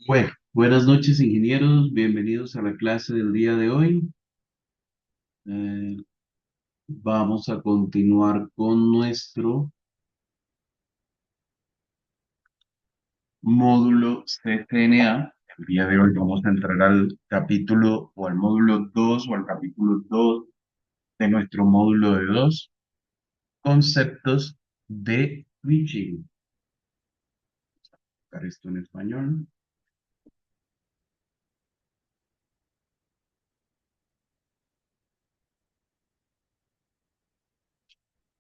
Bueno, buenas noches, ingenieros. Bienvenidos a la clase del día de hoy. Eh, Vamos a continuar con nuestro módulo CCNA. El día de hoy vamos a entrar al capítulo o al módulo 2 o al capítulo 2 de nuestro módulo de 2 conceptos de switching. Buscar esto en español.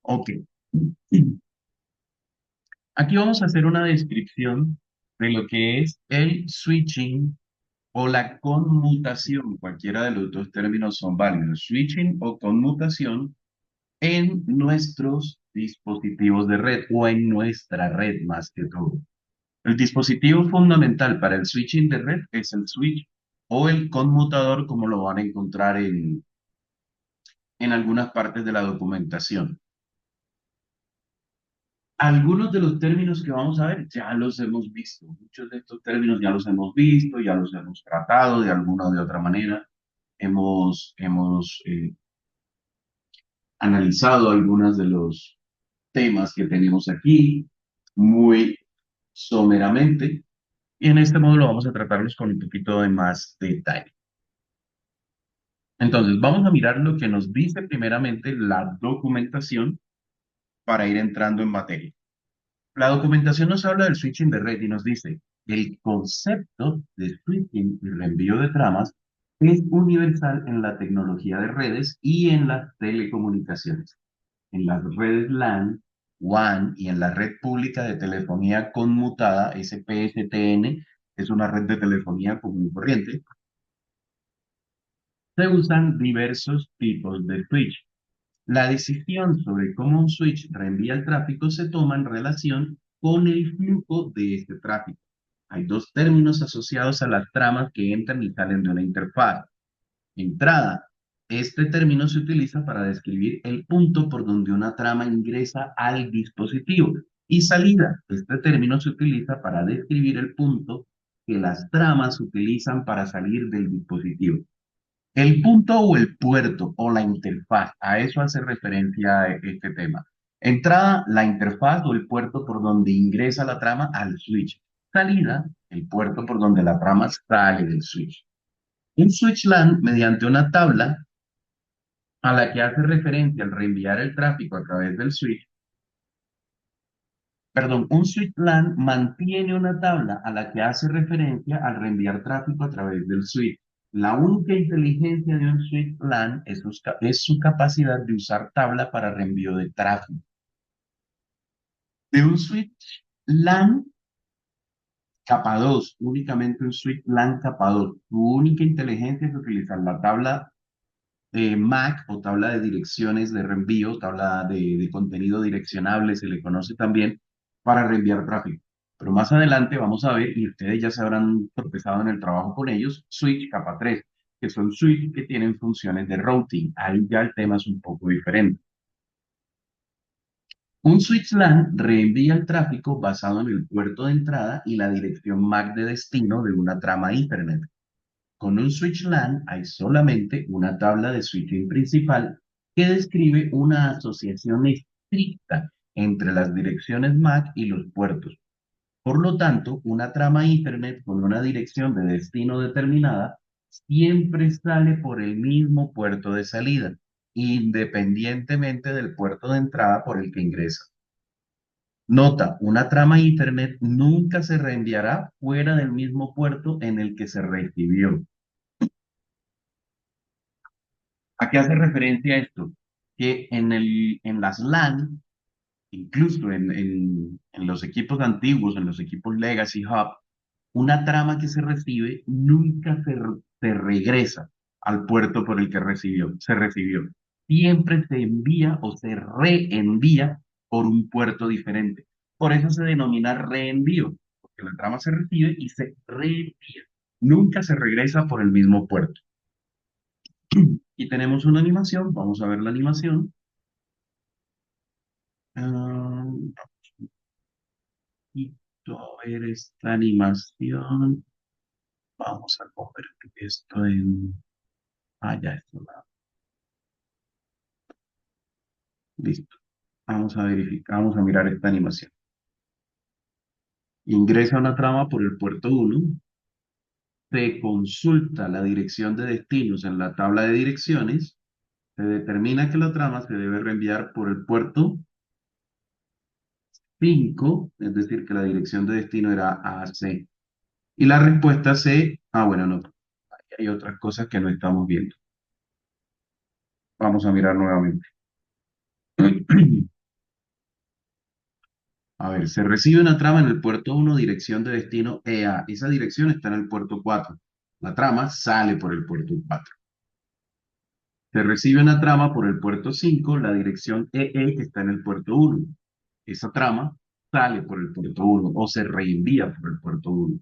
Ok. Aquí vamos a hacer una descripción de lo que es el switching o la conmutación, cualquiera de los dos términos son válidos, switching o conmutación en nuestros dispositivos de red o en nuestra red más que todo. El dispositivo fundamental para el switching de red es el switch o el conmutador, como lo van a encontrar en algunas partes de la documentación. Algunos de los términos que vamos a ver ya los hemos visto. Muchos de estos términos ya los hemos visto, ya los hemos tratado de alguna o de otra manera. Hemos analizado algunos de los temas que tenemos aquí muy someramente y en este módulo vamos a tratarlos con un poquito de más detalle. Entonces, vamos a mirar lo que nos dice primeramente la documentación para ir entrando en materia. La documentación nos habla del switching de red y nos dice, el concepto de switching y reenvío de tramas es universal en la tecnología de redes y en las telecomunicaciones. En las redes LAN, WAN y en la red pública de telefonía conmutada, SPSTN, es una red de telefonía común y corriente, se usan diversos tipos de switch. La decisión sobre cómo un switch reenvía el tráfico se toma en relación con el flujo de este tráfico. Hay dos términos asociados a las tramas que entran y salen de una interfaz. Entrada. Este término se utiliza para describir el punto por donde una trama ingresa al dispositivo. Y salida. Este término se utiliza para describir el punto que las tramas utilizan para salir del dispositivo. El punto o el puerto o la interfaz, a eso hace referencia este tema. Entrada, la interfaz o el puerto por donde ingresa la trama al switch. Salida, el puerto por donde la trama sale del switch. Un switch LAN, mediante una tabla a la que hace referencia al reenviar el tráfico a través del switch, perdón, un switch LAN mantiene una tabla a la que hace referencia al reenviar tráfico a través del switch. La única inteligencia de un switch LAN es su capacidad de usar tabla para reenvío de tráfico. De un switch LAN capa 2, únicamente un switch LAN capa 2. Su única inteligencia es utilizar la tabla MAC o tabla de direcciones de reenvío, tabla de contenido direccionable, se le conoce también, para reenviar tráfico. Pero más adelante vamos a ver, y ustedes ya se habrán tropezado en el trabajo con ellos, switch capa 3, que son switch que tienen funciones de routing. Ahí ya el tema es un poco diferente. Un switch LAN reenvía el tráfico basado en el puerto de entrada y la dirección MAC de destino de una trama Ethernet. Con un switch LAN hay solamente una tabla de switching principal que describe una asociación estricta entre las direcciones MAC y los puertos. Por lo tanto, una trama Ethernet con una dirección de destino determinada siempre sale por el mismo puerto de salida, independientemente del puerto de entrada por el que ingresa. Nota, una trama Ethernet nunca se reenviará fuera del mismo puerto en el que se recibió. ¿A qué hace referencia esto? Que en las LAN, incluso en los equipos antiguos, en los equipos Legacy Hub, una trama que se recibe nunca se regresa al puerto por el que se recibió. Siempre se envía o se reenvía por un puerto diferente. Por eso se denomina reenvío, porque la trama se recibe y se reenvía. Nunca se regresa por el mismo puerto. Y tenemos una animación, vamos a ver la animación. Y a ver esta animación. Vamos a convertir esto en... Ah, ya, esto va. Listo. Vamos a verificar, vamos a mirar esta animación. Ingresa una trama por el puerto 1, se consulta la dirección de destinos en la tabla de direcciones, se determina que la trama se debe reenviar por el puerto 5, es decir, que la dirección de destino era AC. Y la respuesta C, bueno, no, hay otras cosas que no estamos viendo. Vamos a mirar nuevamente. A ver, se recibe una trama en el puerto 1, dirección de destino EA. Esa dirección está en el puerto 4. La trama sale por el puerto 4. Se recibe una trama por el puerto 5, la dirección EE que está en el puerto 1. Esa trama sale por el puerto 1 o se reenvía por el puerto 1.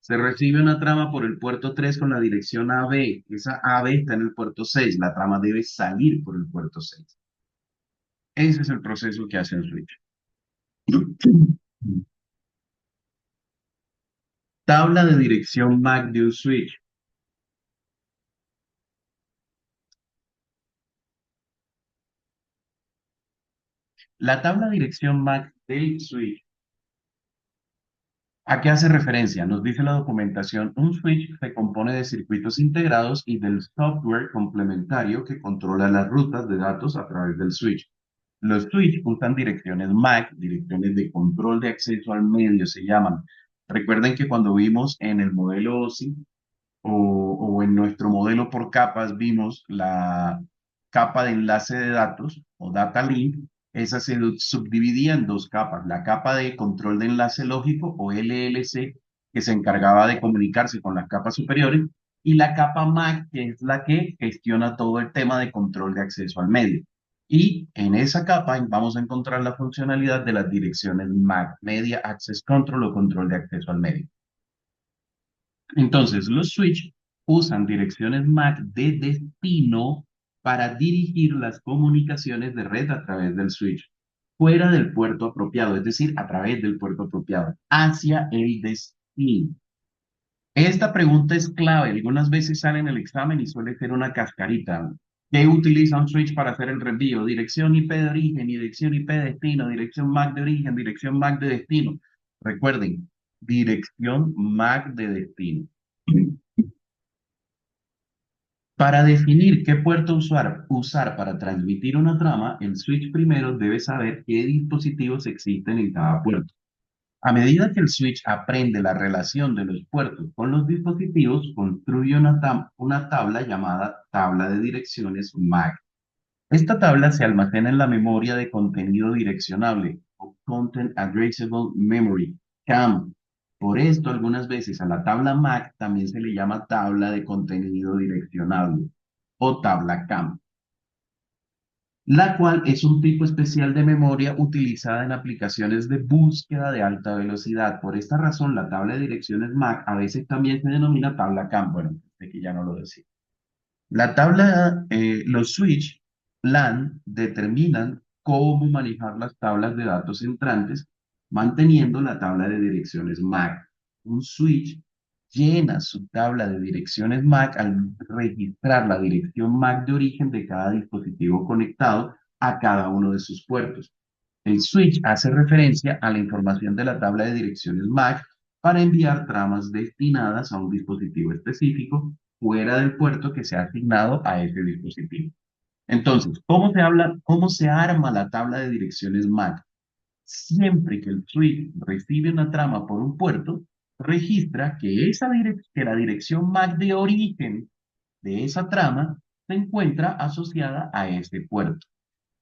Se recibe una trama por el puerto 3 con la dirección AB. Esa AB está en el puerto 6. La trama debe salir por el puerto 6. Ese es el proceso que hace el switch. Tabla de dirección MAC de un switch. La tabla de dirección MAC del switch, ¿a qué hace referencia? Nos dice la documentación, un switch se compone de circuitos integrados y del software complementario que controla las rutas de datos a través del switch. Los switch usan direcciones MAC, direcciones de control de acceso al medio se llaman. Recuerden que cuando vimos en el modelo OSI o en nuestro modelo por capas vimos la capa de enlace de datos o data link, esa se subdividía en dos capas, la capa de control de enlace lógico o LLC, que se encargaba de comunicarse con las capas superiores, y la capa MAC, que es la que gestiona todo el tema de control de acceso al medio. Y en esa capa vamos a encontrar la funcionalidad de las direcciones MAC, Media Access Control o control de acceso al medio. Entonces, los switch usan direcciones MAC de destino para dirigir las comunicaciones de red a través del switch, fuera del puerto apropiado, es decir, a través del puerto apropiado, hacia el destino. Esta pregunta es clave. Algunas veces sale en el examen y suele ser una cascarita. ¿Qué utiliza un switch para hacer el reenvío? Dirección IP de origen, dirección IP de destino, dirección MAC de origen, dirección MAC de destino. Recuerden, dirección MAC de destino. Para definir qué puerto usar para transmitir una trama, el switch primero debe saber qué dispositivos existen en cada puerto. A medida que el switch aprende la relación de los puertos con los dispositivos, construye una tabla llamada tabla de direcciones MAC. Esta tabla se almacena en la memoria de contenido direccionable o Content Addressable Memory, CAM. Por esto, algunas veces a la tabla MAC también se le llama tabla de contenido direccionable o tabla CAM, la cual es un tipo especial de memoria utilizada en aplicaciones de búsqueda de alta velocidad. Por esta razón, la tabla de direcciones MAC a veces también se denomina tabla CAM. Bueno, de que ya no lo decía. La tabla, los switch LAN determinan cómo manejar las tablas de datos entrantes, manteniendo la tabla de direcciones MAC. Un switch llena su tabla de direcciones MAC al registrar la dirección MAC de origen de cada dispositivo conectado a cada uno de sus puertos. El switch hace referencia a la información de la tabla de direcciones MAC para enviar tramas destinadas a un dispositivo específico fuera del puerto que se ha asignado a ese dispositivo. Entonces, cómo se arma la tabla de direcciones MAC? Siempre que el switch recibe una trama por un puerto, registra que la dirección MAC de origen de esa trama se encuentra asociada a ese puerto.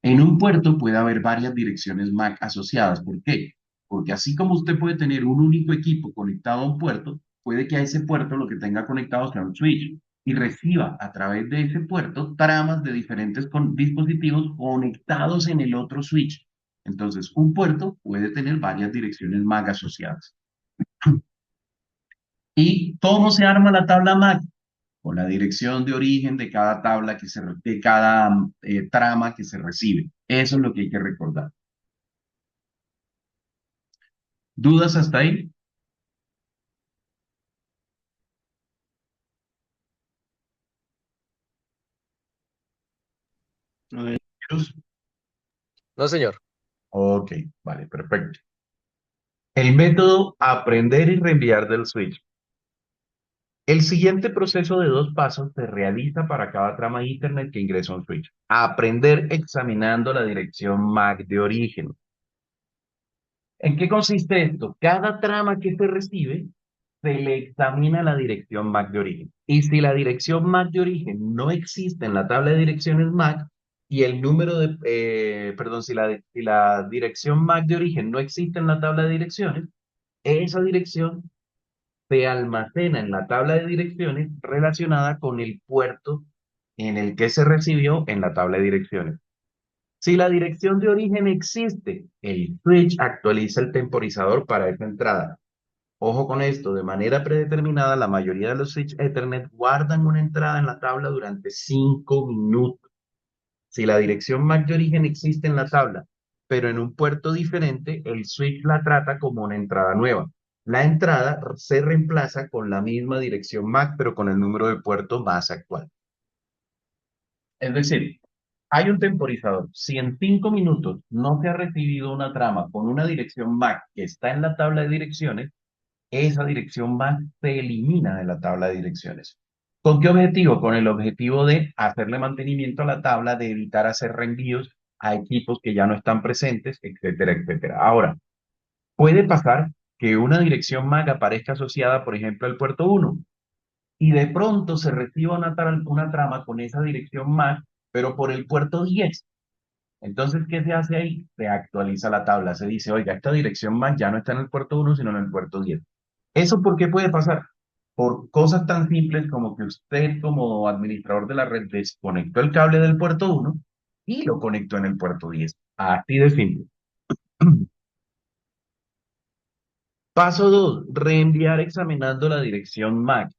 En un puerto puede haber varias direcciones MAC asociadas. ¿Por qué? Porque así como usted puede tener un único equipo conectado a un puerto, puede que a ese puerto lo que tenga conectado sea un switch y reciba a través de ese puerto tramas de diferentes dispositivos conectados en el otro switch. Entonces, un puerto puede tener varias direcciones MAC asociadas. ¿Y cómo se arma la tabla MAC? Con la dirección de origen de cada tabla de cada trama que se recibe. Eso es lo que hay que recordar. ¿Dudas hasta ahí? No, señor. Ok, vale, perfecto. El método aprender y reenviar del switch. El siguiente proceso de dos pasos se realiza para cada trama Ethernet que ingresa a un switch. Aprender examinando la dirección MAC de origen. ¿En qué consiste esto? Cada trama que se recibe se le examina la dirección MAC de origen. Y si la dirección MAC de origen no existe en la tabla de direcciones MAC y el número de, perdón, si la dirección MAC de origen no existe en la tabla de direcciones, esa dirección se almacena en la tabla de direcciones relacionada con el puerto en el que se recibió en la tabla de direcciones. Si la dirección de origen existe, el switch actualiza el temporizador para esa entrada. Ojo con esto, de manera predeterminada, la mayoría de los switch Ethernet guardan una entrada en la tabla durante 5 minutos. Si la dirección MAC de origen existe en la tabla, pero en un puerto diferente, el switch la trata como una entrada nueva. La entrada se reemplaza con la misma dirección MAC, pero con el número de puerto más actual. Es decir, hay un temporizador. Si en 5 minutos no se ha recibido una trama con una dirección MAC que está en la tabla de direcciones, esa dirección MAC se elimina de la tabla de direcciones. ¿Con qué objetivo? Con el objetivo de hacerle mantenimiento a la tabla, de evitar hacer reenvíos a equipos que ya no están presentes, etcétera, etcétera. Ahora, puede pasar que una dirección MAC aparezca asociada, por ejemplo, al puerto 1 y de pronto se reciba una trama con esa dirección MAC, pero por el puerto 10. Entonces, ¿qué se hace ahí? Se actualiza la tabla, se dice, oiga, esta dirección MAC ya no está en el puerto 1, sino en el puerto 10. ¿Eso por qué puede pasar? Por cosas tan simples como que usted, como administrador de la red, desconectó el cable del puerto 1 y lo conectó en el puerto 10. Así de simple. Paso 2, reenviar examinando la dirección MAC.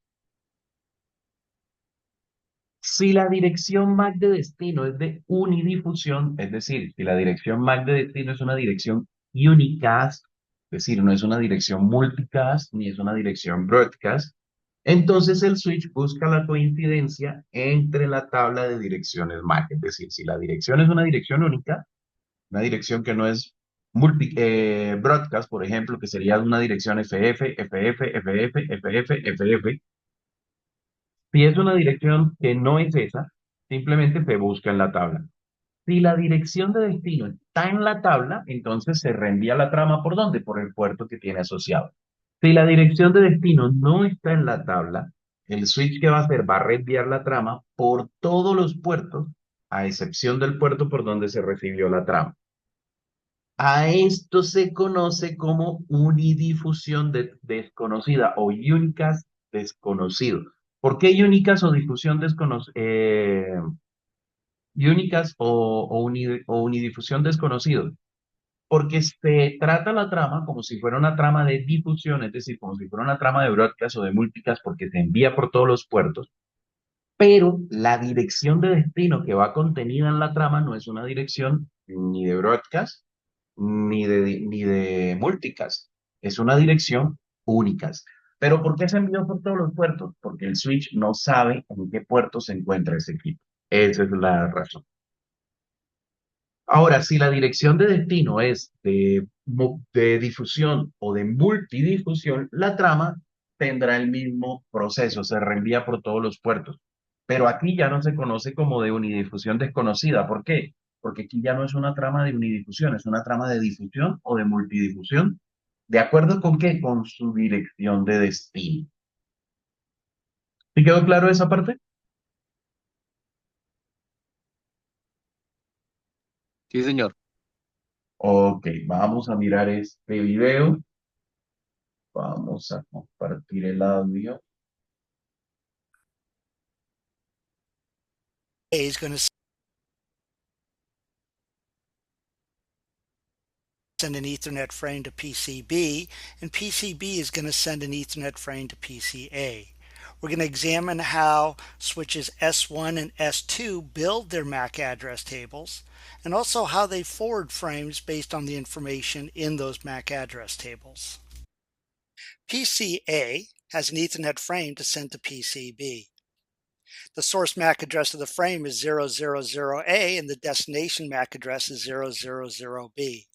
Si la dirección MAC de destino es de unidifusión, es decir, si la dirección MAC de destino es una dirección unicast, es decir, no es una dirección multicast ni es una dirección broadcast, entonces el switch busca la coincidencia entre la tabla de direcciones MAC. Es decir, si la dirección es una dirección única, una dirección que no es broadcast, por ejemplo, que sería una dirección FF, FF, FF, FF, FF, si es una dirección que no es esa, simplemente se busca en la tabla. Si la dirección de destino está en la tabla, entonces se reenvía la trama ¿por dónde? Por el puerto que tiene asociado. Si la dirección de destino no está en la tabla, el switch que va a hacer va a reenviar la trama por todos los puertos, a excepción del puerto por donde se recibió la trama. A esto se conoce como unidifusión desconocida o unicast desconocido. ¿Por qué unicast o difusión desconocida? Unicast o unidifusión desconocido, porque se trata la trama como si fuera una trama de difusión, es decir, como si fuera una trama de broadcast o de multicast, porque se envía por todos los puertos, pero la dirección de destino que va contenida en la trama no es una dirección ni de broadcast ni de multicast, es una dirección únicas. ¿Pero por qué se envió por todos los puertos? Porque el switch no sabe en qué puerto se encuentra ese equipo. Esa es la razón. Ahora, si la dirección de destino es de difusión o de multidifusión, la trama tendrá el mismo proceso, se reenvía por todos los puertos. Pero aquí ya no se conoce como de unidifusión desconocida. ¿Por qué? Porque aquí ya no es una trama de unidifusión, es una trama de difusión o de multidifusión. ¿De acuerdo con qué? Con su dirección de destino. ¿Sí quedó claro esa parte? Sí, señor. Ok, vamos a mirar este video. Vamos a compartir el audio. Is going to send an Ethernet frame to PCB, and PCB is going to send an Ethernet frame to PCA. We're going to examine how switches S1 and S2 build their MAC address tables, and also how they forward frames based on the information in those MAC address tables. PCA has an Ethernet frame to send to PCB. The source MAC address of the frame is 000A and the destination MAC address is 000B.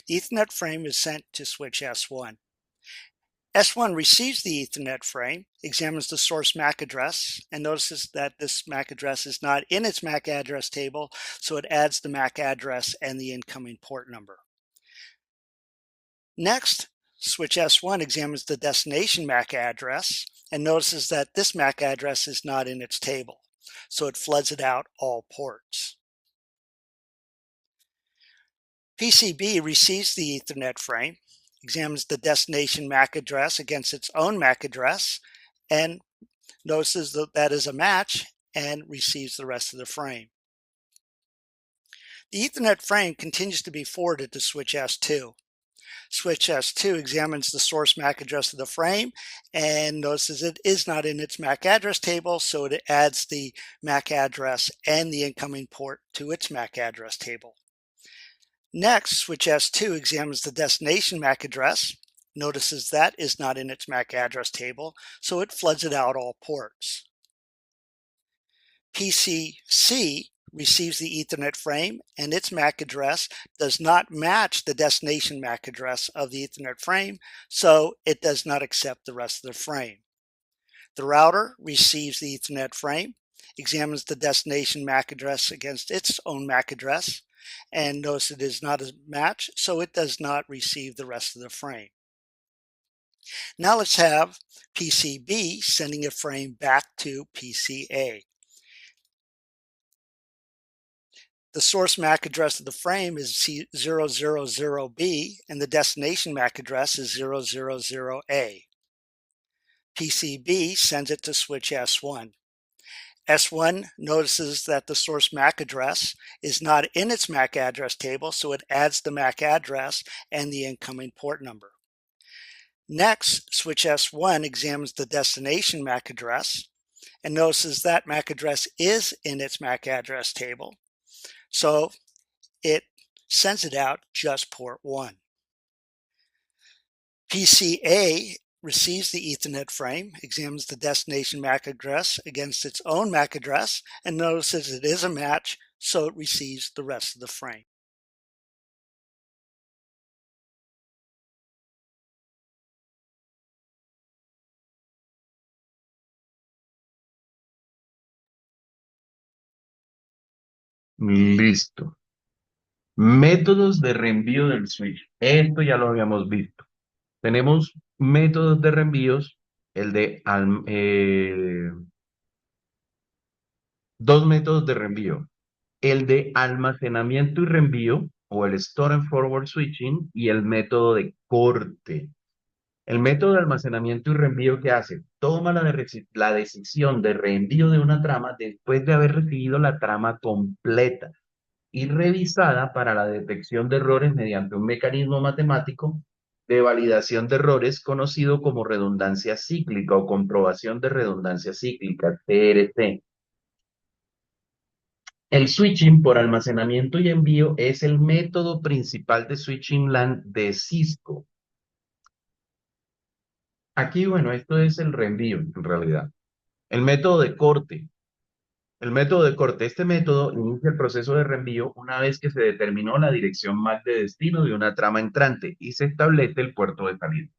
The Ethernet frame is sent to switch S1. S1 receives the Ethernet frame, examines the source MAC address, and notices that this MAC address is not in its MAC address table, so it adds the MAC address and the incoming port number. Next, switch S1 examines the destination MAC address and notices that this MAC address is not in its table, so it floods it out all ports. PCB receives the Ethernet frame, examines the destination MAC address against its own MAC address, and notices that that is a match and receives the rest of the frame. The Ethernet frame continues to be forwarded to switch S2. Switch S2 examines the source MAC address of the frame and notices it is not in its MAC address table, so it adds the MAC address and the incoming port to its MAC address table. Next, switch S2 examines the destination MAC address, notices that is not in its MAC address table, so it floods it out all ports. PCC receives the Ethernet frame and its MAC address does not match the destination MAC address of the Ethernet frame, so it does not accept the rest of the frame. The router receives the Ethernet frame, examines the destination MAC address against its own MAC address, and notice it is not a match, so it does not receive the rest of the frame. Now let's have PCB sending a frame back to PCA. The source MAC address of the frame is 000B and the destination MAC address is 000A. PCB sends it to switch S1. S1 notices that the source MAC address is not in its MAC address table, so it adds the MAC address and the incoming port number. Next, switch S1 examines the destination MAC address and notices that MAC address is in its MAC address table, so it sends it out just port 1. PCA receives the Ethernet frame, examines the destination MAC address against its own MAC address, and notices it is a match, so it receives the rest of the frame. Listo. Métodos de reenvío del switch. Esto ya lo habíamos visto. Tenemos métodos de reenvíos, dos métodos de reenvío. El de almacenamiento y reenvío, o el Store and Forward Switching, y el método de corte. El método de almacenamiento y reenvío, ¿qué hace? Toma la decisión de reenvío de una trama después de haber recibido la trama completa y revisada para la detección de errores mediante un mecanismo matemático de validación de errores conocido como redundancia cíclica o comprobación de redundancia cíclica, CRC. El switching por almacenamiento y envío es el método principal de switching LAN de Cisco. Aquí, bueno, esto es el reenvío, en realidad. El método de corte. Este método inicia el proceso de reenvío una vez que se determinó la dirección MAC de destino de una trama entrante y se establece el puerto de salida.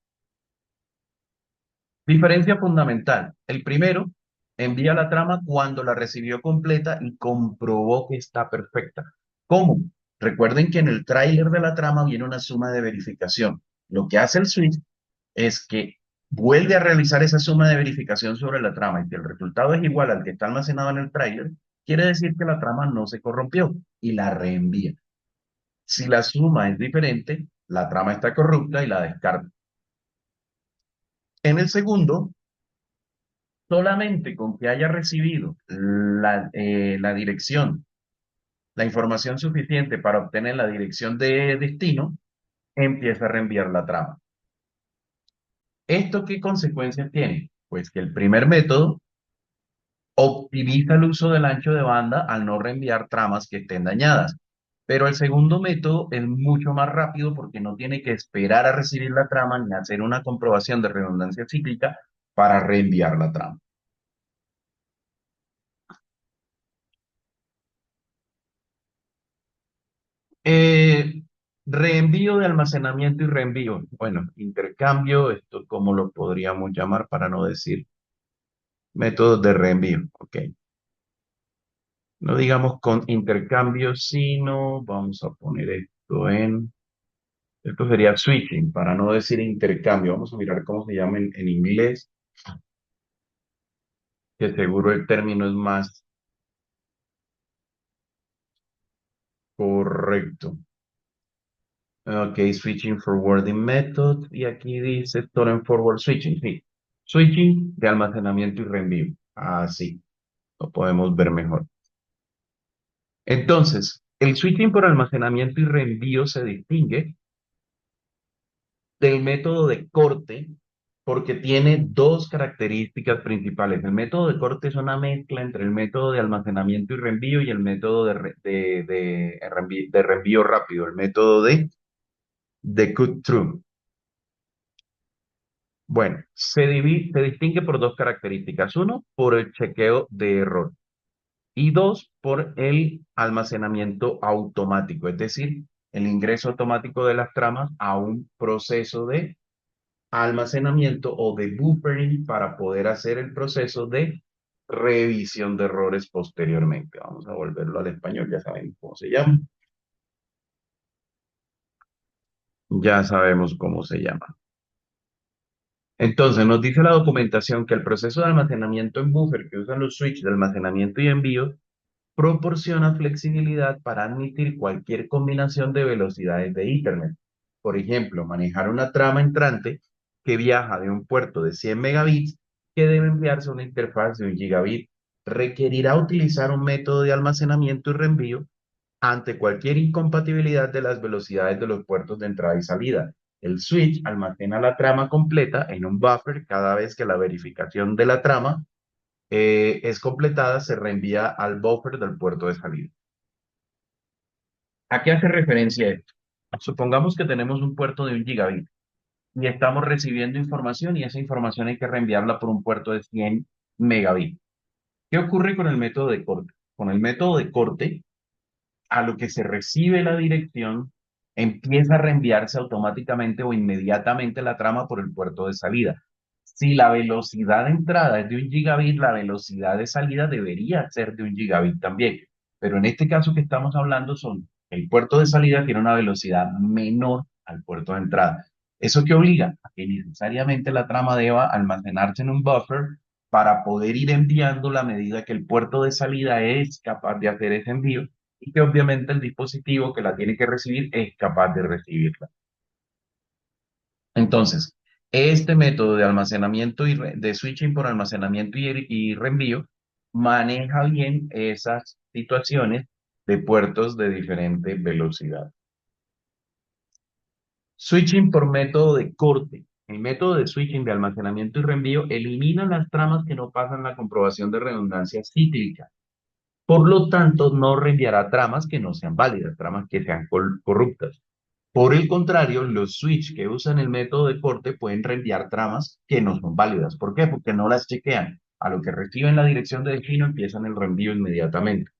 Diferencia fundamental. El primero envía la trama cuando la recibió completa y comprobó que está perfecta. ¿Cómo? Recuerden que en el tráiler de la trama viene una suma de verificación. Lo que hace el switch es que vuelve a realizar esa suma de verificación sobre la trama y que el resultado es igual al que está almacenado en el tráiler, quiere decir que la trama no se corrompió y la reenvía. Si la suma es diferente, la trama está corrupta y la descarta. En el segundo, solamente con que haya recibido la dirección, la información suficiente para obtener la dirección de destino, empieza a reenviar la trama. ¿Esto qué consecuencias tiene? Pues que el primer método optimiza el uso del ancho de banda al no reenviar tramas que estén dañadas. Pero el segundo método es mucho más rápido porque no tiene que esperar a recibir la trama ni hacer una comprobación de redundancia cíclica para reenviar la trama. Eh, Reenvío de almacenamiento y reenvío. Bueno, intercambio, esto cómo lo podríamos llamar para no decir métodos de reenvío. Ok. No digamos con intercambio, sino vamos a poner esto sería switching, para no decir intercambio. Vamos a mirar cómo se llama en inglés, que seguro el término es más correcto. Ok, switching forwarding method. Y aquí dice store and forward switching. Sí, switching de almacenamiento y reenvío. Así, lo podemos ver mejor. Entonces, el switching por almacenamiento y reenvío se distingue del método de corte porque tiene dos características principales. El método de corte es una mezcla entre el método de almacenamiento y reenvío y el método de reenvío rápido, el método de cut-through. Bueno, se distingue por dos características. Uno, por el chequeo de error. Y dos, por el almacenamiento automático, es decir, el ingreso automático de las tramas a un proceso de almacenamiento o de buffering para poder hacer el proceso de revisión de errores posteriormente. Vamos a volverlo al español, ya saben cómo se llama. Ya sabemos cómo se llama. Entonces, nos dice la documentación que el proceso de almacenamiento en buffer que usan los switches de almacenamiento y envío proporciona flexibilidad para admitir cualquier combinación de velocidades de Ethernet. Por ejemplo, manejar una trama entrante que viaja de un puerto de 100 megabits que debe enviarse a una interfaz de 1 gigabit requerirá utilizar un método de almacenamiento y reenvío ante cualquier incompatibilidad de las velocidades de los puertos de entrada y salida. El switch almacena la trama completa en un buffer cada vez que la verificación de la trama es completada, se reenvía al buffer del puerto de salida. ¿A qué hace referencia esto? Supongamos que tenemos un puerto de 1 gigabit y estamos recibiendo información y esa información hay que reenviarla por un puerto de 100 megabits. ¿Qué ocurre con el método de corte? Con el método de corte, a lo que se recibe la dirección, empieza a reenviarse automáticamente o inmediatamente la trama por el puerto de salida. Si la velocidad de entrada es de 1 gigabit, la velocidad de salida debería ser de 1 gigabit también. Pero en este caso que estamos hablando el puerto de salida tiene una velocidad menor al puerto de entrada. ¿Eso qué obliga? A que necesariamente la trama deba almacenarse en un buffer para poder ir enviando la medida que el puerto de salida es capaz de hacer ese envío y que obviamente el dispositivo que la tiene que recibir es capaz de recibirla. Entonces, este método de almacenamiento de switching por almacenamiento y reenvío maneja bien esas situaciones de puertos de diferente velocidad. Switching por método de corte. El método de switching de almacenamiento y reenvío elimina las tramas que no pasan la comprobación de redundancia cíclica. Por lo tanto, no reenviará tramas que no sean válidas, tramas que sean corruptas. Por el contrario, los switch que usan el método de corte pueden reenviar tramas que no son válidas. ¿Por qué? Porque no las chequean. A lo que reciben la dirección de destino empiezan el reenvío inmediatamente.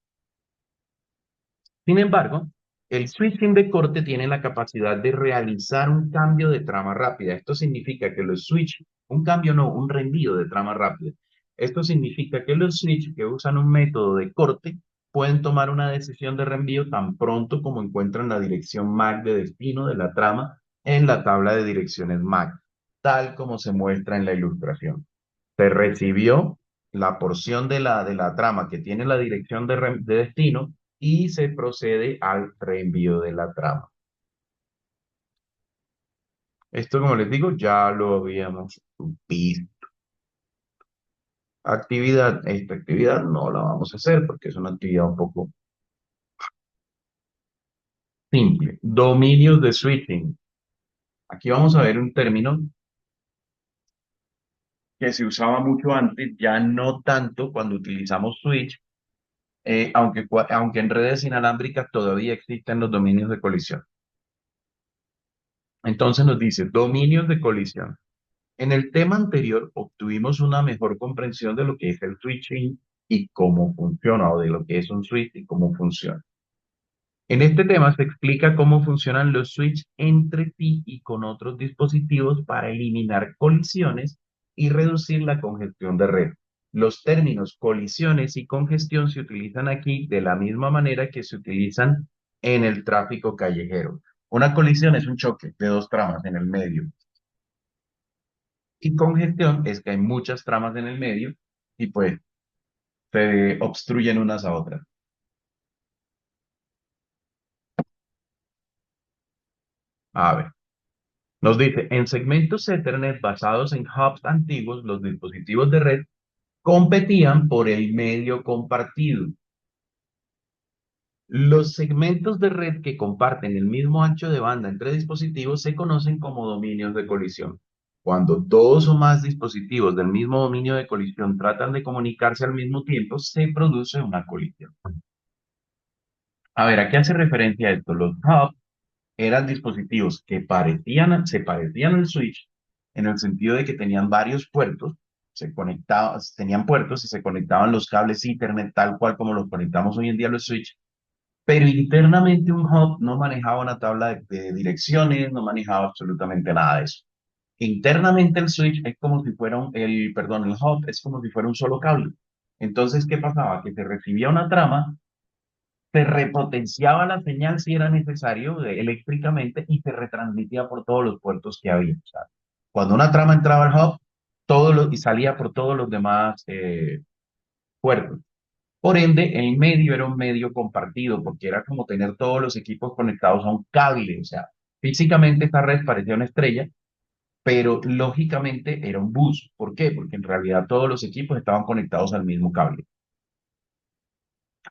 Sin embargo, el switching de corte tiene la capacidad de realizar un cambio de trama rápida. Esto significa que los switch, un cambio no, un reenvío de trama rápida. Esto significa que los switch que usan un método de corte pueden tomar una decisión de reenvío tan pronto como encuentran la dirección MAC de destino de la trama en la tabla de direcciones MAC, tal como se muestra en la ilustración. Se recibió la porción de la trama que tiene la dirección de destino y se procede al reenvío de la trama. Esto, como les digo, ya lo habíamos visto. Esta actividad no la vamos a hacer porque es una actividad un poco simple. Dominios de switching. Aquí vamos a ver un término que se usaba mucho antes, ya no tanto cuando utilizamos switch, aunque en redes inalámbricas todavía existen los dominios de colisión. Entonces nos dice dominios de colisión. En el tema anterior obtuvimos una mejor comprensión de lo que es el switching y cómo funciona, o de lo que es un switch y cómo funciona. En este tema se explica cómo funcionan los switches entre sí y con otros dispositivos para eliminar colisiones y reducir la congestión de red. Los términos colisiones y congestión se utilizan aquí de la misma manera que se utilizan en el tráfico callejero. Una colisión es un choque de dos tramas en el medio y congestión es que hay muchas tramas en el medio y pues se obstruyen unas a otras. A ver. Nos dice, en segmentos Ethernet basados en hubs antiguos, los dispositivos de red competían por el medio compartido. Los segmentos de red que comparten el mismo ancho de banda entre dispositivos se conocen como dominios de colisión. Cuando dos o más dispositivos del mismo dominio de colisión tratan de comunicarse al mismo tiempo, se produce una colisión. A ver, ¿a qué hace referencia esto? Los hubs eran dispositivos que se parecían al switch en el sentido de que tenían varios puertos, tenían puertos y se conectaban los cables Ethernet tal cual como los conectamos hoy en día los switch, pero internamente un hub no manejaba una tabla de direcciones, no manejaba absolutamente nada de eso. Internamente el switch es como si fuera el hub es como si fuera un solo cable. Entonces, ¿qué pasaba? Que se recibía una trama, se repotenciaba la señal si era necesario eléctricamente y se retransmitía por todos los puertos que había. O sea, cuando una trama entraba al hub, y salía por todos los demás puertos. Por ende, el medio era un medio compartido, porque era como tener todos los equipos conectados a un cable. O sea, físicamente esta red parecía una estrella, pero lógicamente era un bus. ¿Por qué? Porque en realidad todos los equipos estaban conectados al mismo cable.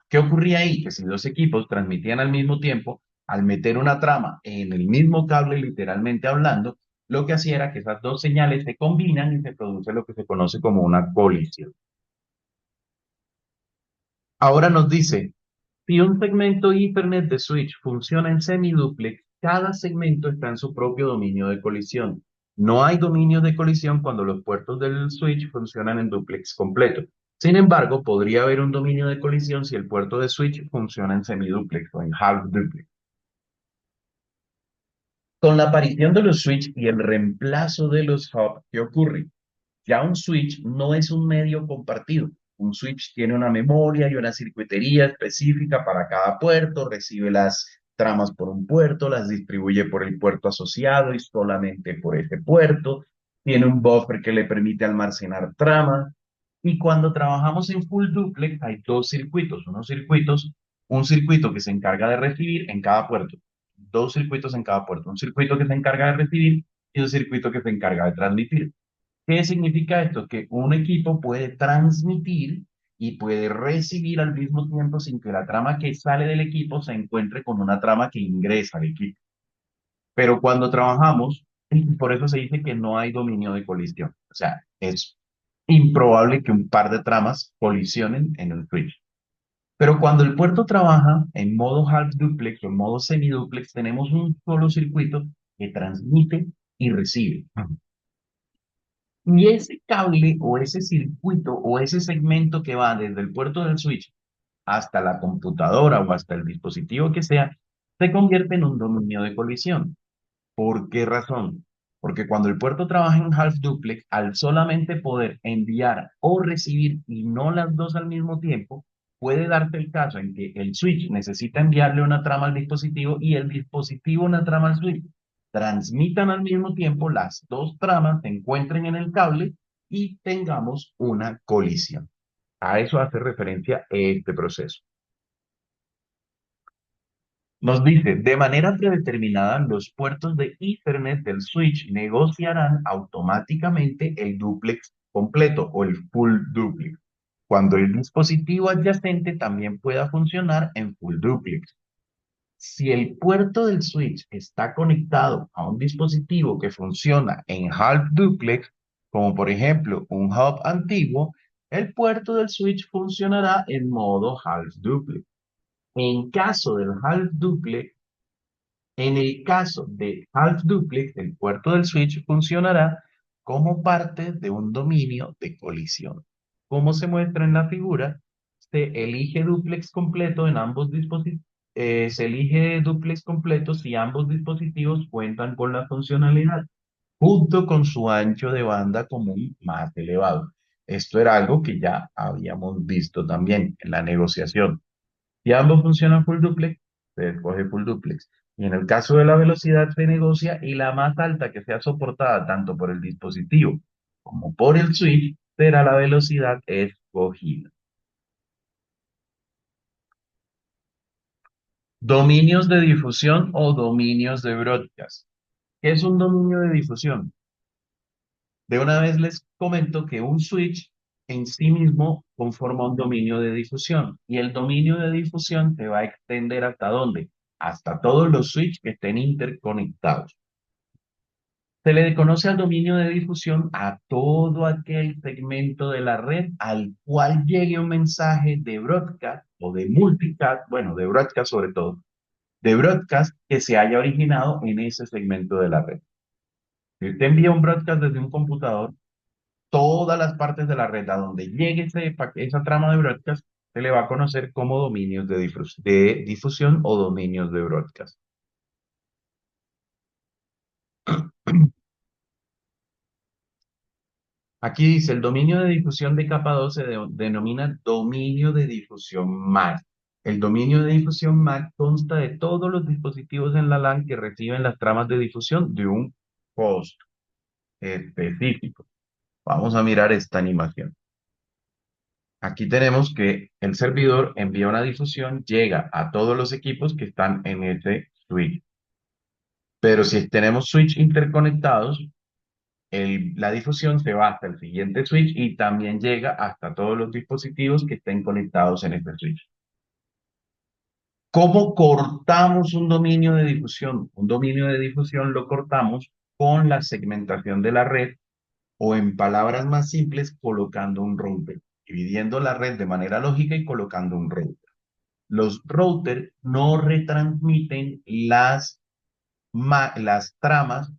¿Qué ocurría ahí? Que si dos equipos transmitían al mismo tiempo, al meter una trama en el mismo cable, literalmente hablando, lo que hacía era que esas dos señales se combinan y se produce lo que se conoce como una colisión. Ahora nos dice, si un segmento Ethernet de switch funciona en semidúplex, cada segmento está en su propio dominio de colisión. No hay dominio de colisión cuando los puertos del switch funcionan en dúplex completo. Sin embargo, podría haber un dominio de colisión si el puerto de switch funciona en semidúplex o en half duplex. Con la aparición de los switch y el reemplazo de los hubs, ¿qué ocurre? Ya un switch no es un medio compartido. Un switch tiene una memoria y una circuitería específica para cada puerto, recibe las tramas por un puerto, las distribuye por el puerto asociado y solamente por ese puerto. Tiene un buffer que le permite almacenar tramas. Y cuando trabajamos en full duplex hay dos circuitos. Un circuito que se encarga de recibir en cada puerto. Dos circuitos en cada puerto. Un circuito que se encarga de recibir y un circuito que se encarga de transmitir. ¿Qué significa esto? Que un equipo puede transmitir y puede recibir al mismo tiempo sin que la trama que sale del equipo se encuentre con una trama que ingresa al equipo. Pero cuando trabajamos, por eso se dice que no hay dominio de colisión. O sea, es improbable que un par de tramas colisionen en el switch. Pero cuando el puerto trabaja en modo half duplex o en modo semiduplex, tenemos un solo circuito que transmite y recibe. Y ese cable o ese circuito o ese segmento que va desde el puerto del switch hasta la computadora o hasta el dispositivo que sea, se convierte en un dominio de colisión. ¿Por qué razón? Porque cuando el puerto trabaja en half duplex, al solamente poder enviar o recibir y no las dos al mismo tiempo, puede darse el caso en que el switch necesita enviarle una trama al dispositivo y el dispositivo una trama al switch. Transmitan al mismo tiempo, las dos tramas se encuentren en el cable y tengamos una colisión. A eso hace referencia este proceso. Nos dice, de manera predeterminada, los puertos de Ethernet del switch negociarán automáticamente el duplex completo o el full duplex, cuando el dispositivo adyacente también pueda funcionar en full duplex. Si el puerto del switch está conectado a un dispositivo que funciona en half duplex, como por ejemplo un hub antiguo, el puerto del switch funcionará en modo half duplex. En caso del half duplex, en el caso de half duplex, el puerto del switch funcionará como parte de un dominio de colisión. Como se muestra en la figura, se elige duplex completo en ambos dispositivos. se elige dúplex completo si ambos dispositivos cuentan con la funcionalidad, junto con su ancho de banda común más elevado. Esto era algo que ya habíamos visto también en la negociación. Si ambos funcionan full duplex, se escoge full duplex. Y en el caso de la velocidad se negocia y la más alta que sea soportada tanto por el dispositivo como por el switch será la velocidad escogida. Dominios de difusión o dominios de broadcast. ¿Qué es un dominio de difusión? De una vez les comento que un switch en sí mismo conforma un dominio de difusión y el dominio de difusión se va a extender ¿hasta dónde? Hasta todos los switches que estén interconectados. Se le conoce al dominio de difusión a todo aquel segmento de la red al cual llegue un mensaje de broadcast o de multicast, bueno, de broadcast sobre todo, de broadcast que se haya originado en ese segmento de la red. Si usted envía un broadcast desde un computador, todas las partes de la red a donde llegue esa trama de broadcast se le va a conocer como dominios de difusión o dominios de broadcast. Aquí dice, el dominio de difusión de capa 2 se denomina dominio de difusión MAC. El dominio de difusión MAC consta de todos los dispositivos en la LAN que reciben las tramas de difusión de un host específico. Vamos a mirar esta animación. Aquí tenemos que el servidor envía una difusión, llega a todos los equipos que están en ese switch. Pero si tenemos switch interconectados, la difusión se va hasta el siguiente switch y también llega hasta todos los dispositivos que estén conectados en este switch. ¿Cómo cortamos un dominio de difusión? Un dominio de difusión lo cortamos con la segmentación de la red o en palabras más simples, colocando un router, dividiendo la red de manera lógica y colocando un router. Los routers no retransmiten las tramas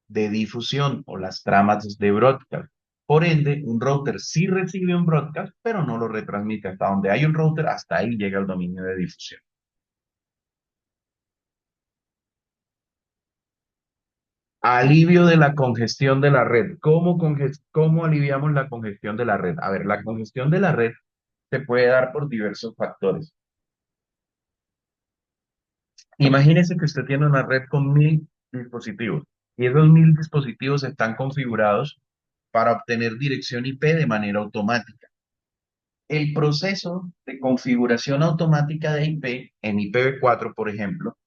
de difusión o las tramas de broadcast. Por ende, un router sí recibe un broadcast, pero no lo retransmite. Hasta donde hay un router, hasta ahí llega el dominio de difusión. Alivio de la congestión de la red. ¿Cómo aliviamos la congestión de la red? A ver, la congestión de la red se puede dar por diversos factores. Imagínese que usted tiene una red con 1000 dispositivos y esos 1000 dispositivos están configurados para obtener dirección IP de manera automática. El proceso de configuración automática de IP en IPv4, por ejemplo,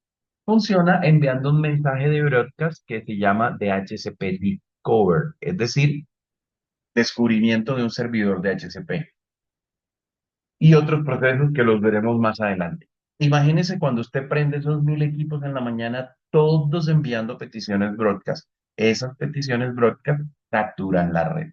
funciona enviando un mensaje de broadcast que se llama DHCP Discover, es decir, descubrimiento de un servidor de DHCP y otros procesos que los veremos más adelante. Imagínese cuando usted prende esos 1000 equipos en la mañana, todos enviando peticiones broadcast. Esas peticiones broadcast capturan la red.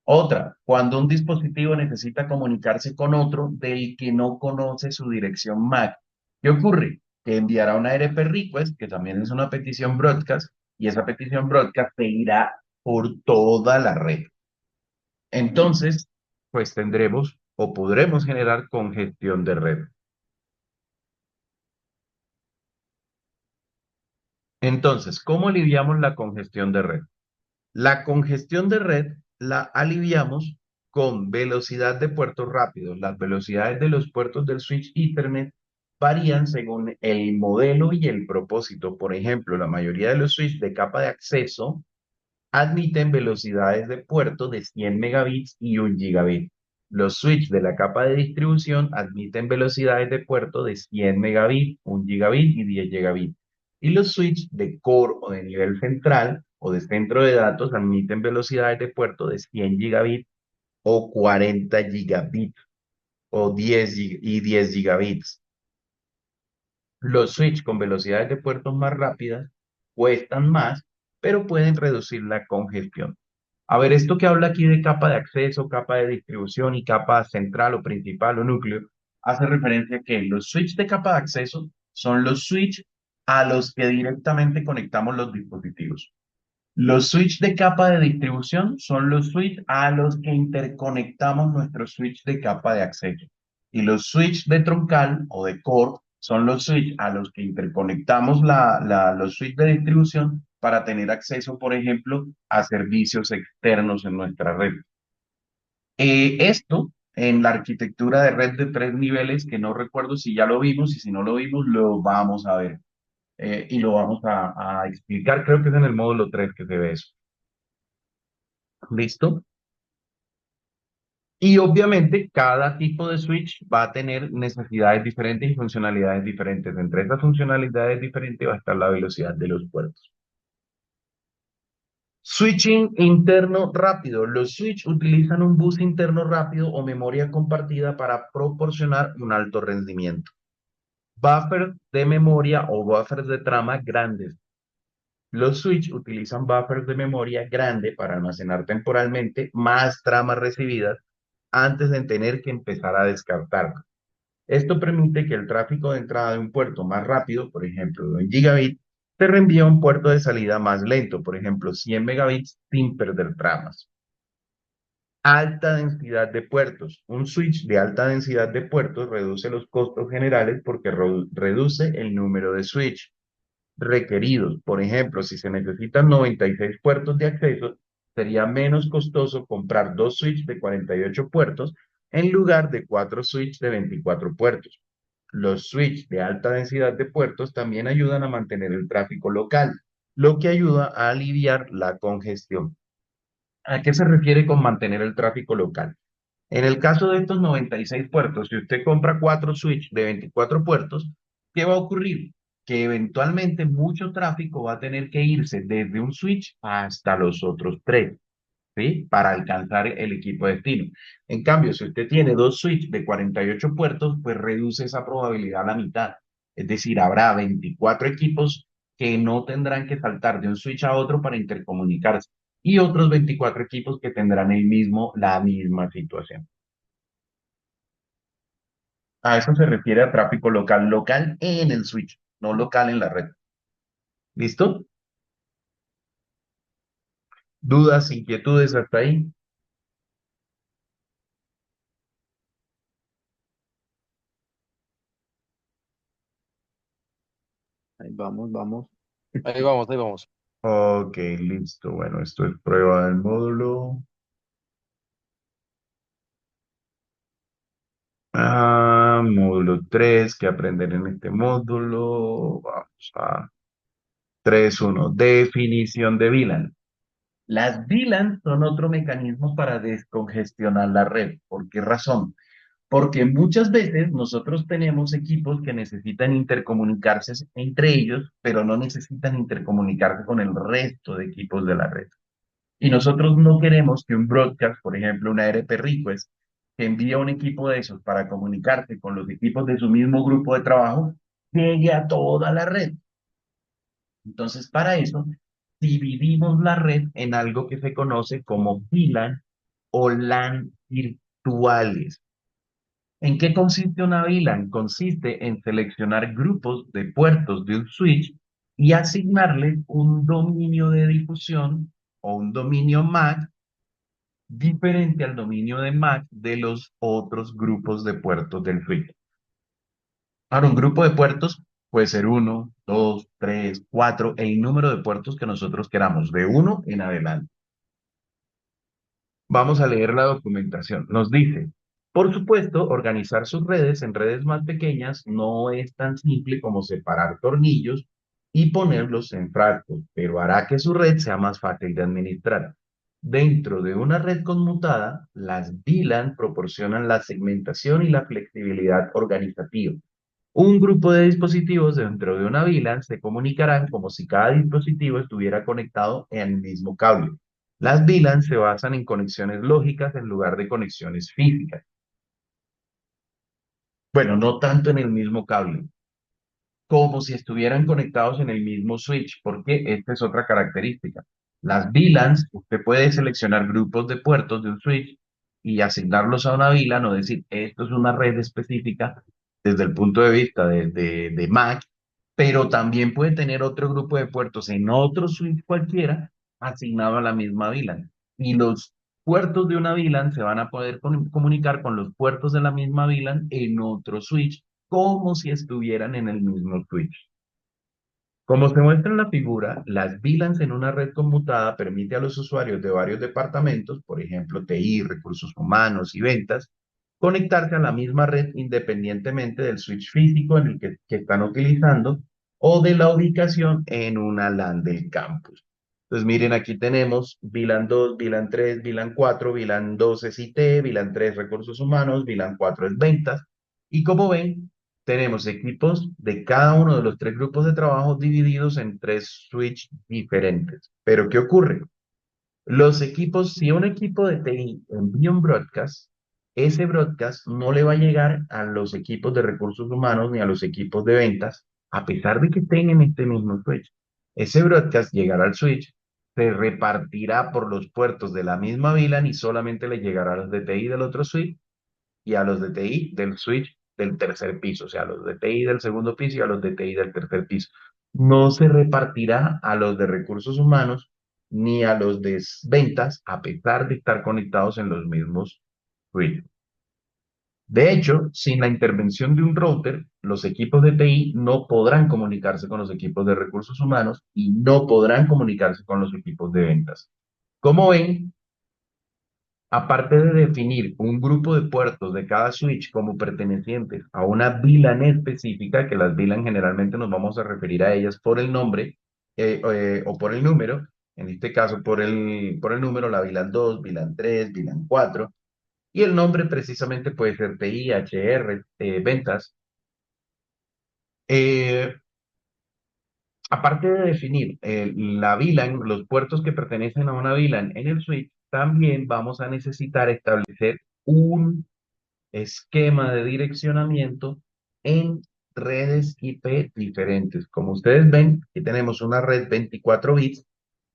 Otra, cuando un dispositivo necesita comunicarse con otro del que no conoce su dirección MAC. ¿Qué ocurre? Que enviará una RP request, que también es una petición broadcast, y esa petición broadcast se irá por toda la red. Entonces, pues tendremos o podremos generar congestión de red. Entonces, ¿cómo aliviamos la congestión de red? La congestión de red la aliviamos con velocidad de puertos rápidos. Las velocidades de los puertos del switch Ethernet varían según el modelo y el propósito. Por ejemplo, la mayoría de los switches de capa de acceso admiten velocidades de puerto de 100 megabits y 1 gigabit. Los switches de la capa de distribución admiten velocidades de puerto de 100 megabits, 1 gigabit y 10 gigabit. Y los switches de core o de nivel central o de centro de datos admiten velocidades de puerto de 100 gigabit o 40 gigabits o 10 gigabits. Los switches con velocidades de puertos más rápidas cuestan más, pero pueden reducir la congestión. A ver, esto que habla aquí de capa de acceso, capa de distribución y capa central o principal o núcleo, hace referencia a que los switches de capa de acceso son los switches a los que directamente conectamos los dispositivos. Los switches de capa de distribución son los switches a los que interconectamos nuestros switches de capa de acceso. Y los switches de troncal o de core son los switches a los que interconectamos los switches de distribución para tener acceso, por ejemplo, a servicios externos en nuestra red. Esto en la arquitectura de red de tres niveles, que no recuerdo si ya lo vimos y si no lo vimos, lo vamos a ver y lo vamos a explicar. Creo que es en el módulo 3 que se ve eso. ¿Listo? Y obviamente cada tipo de switch va a tener necesidades diferentes y funcionalidades diferentes. Entre esas funcionalidades diferentes va a estar la velocidad de los puertos. Switching interno rápido. Los switch utilizan un bus interno rápido o memoria compartida para proporcionar un alto rendimiento. Buffers de memoria o buffers de trama grandes. Los switch utilizan buffers de memoria grande para almacenar temporalmente más tramas recibidas antes de tener que empezar a descartarlas. Esto permite que el tráfico de entrada de un puerto más rápido, por ejemplo, de 1 gigabit, se reenvíe a un puerto de salida más lento, por ejemplo, 100 megabits, sin perder tramas. Alta densidad de puertos. Un switch de alta densidad de puertos reduce los costos generales porque reduce el número de switch requeridos. Por ejemplo, si se necesitan 96 puertos de acceso, sería menos costoso comprar dos switches de 48 puertos en lugar de cuatro switches de 24 puertos. Los switches de alta densidad de puertos también ayudan a mantener el tráfico local, lo que ayuda a aliviar la congestión. ¿A qué se refiere con mantener el tráfico local? En el caso de estos 96 puertos, si usted compra cuatro switch de 24 puertos, ¿qué va a ocurrir? Que eventualmente mucho tráfico va a tener que irse desde un switch hasta los otros tres, ¿sí? Para alcanzar el equipo de destino. En cambio, si usted tiene dos switch de 48 puertos, pues reduce esa probabilidad a la mitad. Es decir, habrá 24 equipos que no tendrán que saltar de un switch a otro para intercomunicarse y otros 24 equipos que tendrán la misma situación. A eso se refiere a tráfico local, local en el switch, no local en la red. ¿Listo? ¿Dudas, inquietudes hasta ahí? Ahí vamos, vamos. Ahí vamos, ahí vamos. Ok, listo. Bueno, esto es prueba del módulo. Módulo 3, ¿qué aprender en este módulo? Vamos a 3.1. Definición de VLAN. Las VLAN son otro mecanismo para descongestionar la red. ¿Por qué razón? Porque muchas veces nosotros tenemos equipos que necesitan intercomunicarse entre ellos, pero no necesitan intercomunicarse con el resto de equipos de la red. Y nosotros no queremos que un broadcast, por ejemplo, una RP request, que envía un equipo de esos para comunicarse con los equipos de su mismo grupo de trabajo, llegue a toda la red. Entonces, para eso, dividimos la red en algo que se conoce como VLAN o LAN virtuales. ¿En qué consiste una VLAN? Consiste en seleccionar grupos de puertos de un switch y asignarles un dominio de difusión o un dominio MAC diferente al dominio de MAC de los otros grupos de puertos del switch. Ahora, un grupo de puertos puede ser uno, dos, tres, cuatro, el número de puertos que nosotros queramos, de uno en adelante. Vamos a leer la documentación. Nos dice, por supuesto, organizar sus redes en redes más pequeñas no es tan simple como separar tornillos y ponerlos en frascos, pero hará que su red sea más fácil de administrar. Dentro de una red conmutada, las VLAN proporcionan la segmentación y la flexibilidad organizativa. Un grupo de dispositivos dentro de una VLAN se comunicarán como si cada dispositivo estuviera conectado en el mismo cable. Las VLAN se basan en conexiones lógicas en lugar de conexiones físicas. Bueno, no tanto en el mismo cable, como si estuvieran conectados en el mismo switch, porque esta es otra característica. Las VLANs, usted puede seleccionar grupos de puertos de un switch y asignarlos a una VLAN o decir, esto es una red específica desde el punto de vista de MAC, pero también puede tener otro grupo de puertos en otro switch cualquiera asignado a la misma VLAN. Y los puertos de una VLAN se van a poder comunicar con los puertos de la misma VLAN en otro switch como si estuvieran en el mismo switch. Como se muestra en la figura, las VLANs en una red conmutada permite a los usuarios de varios departamentos, por ejemplo, TI, recursos humanos y ventas, conectarse a la misma red independientemente del switch físico en el que están utilizando o de la ubicación en una LAN del campus. Entonces, miren, aquí tenemos VLAN 2, VLAN 3, VLAN 4, VLAN 2 es IT, VLAN 3 recursos humanos, VLAN 4 es ventas. Y como ven, tenemos equipos de cada uno de los tres grupos de trabajo divididos en tres switches diferentes. Pero ¿qué ocurre? Los equipos, si un equipo de TI envía un broadcast, ese broadcast no le va a llegar a los equipos de recursos humanos ni a los equipos de ventas, a pesar de que estén en este mismo switch. Ese broadcast llegará al switch, se repartirá por los puertos de la misma VLAN y solamente le llegará a los de TI del otro switch y a los de TI del switch del tercer piso, o sea, a los de TI del segundo piso y a los de TI del tercer piso. No se repartirá a los de recursos humanos ni a los de ventas, a pesar de estar conectados en los mismos switches. De hecho, sin la intervención de un router, los equipos de TI no podrán comunicarse con los equipos de recursos humanos y no podrán comunicarse con los equipos de ventas. Como ven, aparte de definir un grupo de puertos de cada switch como pertenecientes a una VLAN específica, que las VLAN generalmente nos vamos a referir a ellas por el nombre o por el número, en este caso por el número, la VLAN 2, VLAN 3, VLAN 4, y el nombre precisamente puede ser TI, HR, ventas. Eh, Aparte de definir la VLAN, los puertos que pertenecen a una VLAN en el switch, también vamos a necesitar establecer un esquema de direccionamiento en redes IP diferentes. Como ustedes ven, aquí tenemos una red 24 bits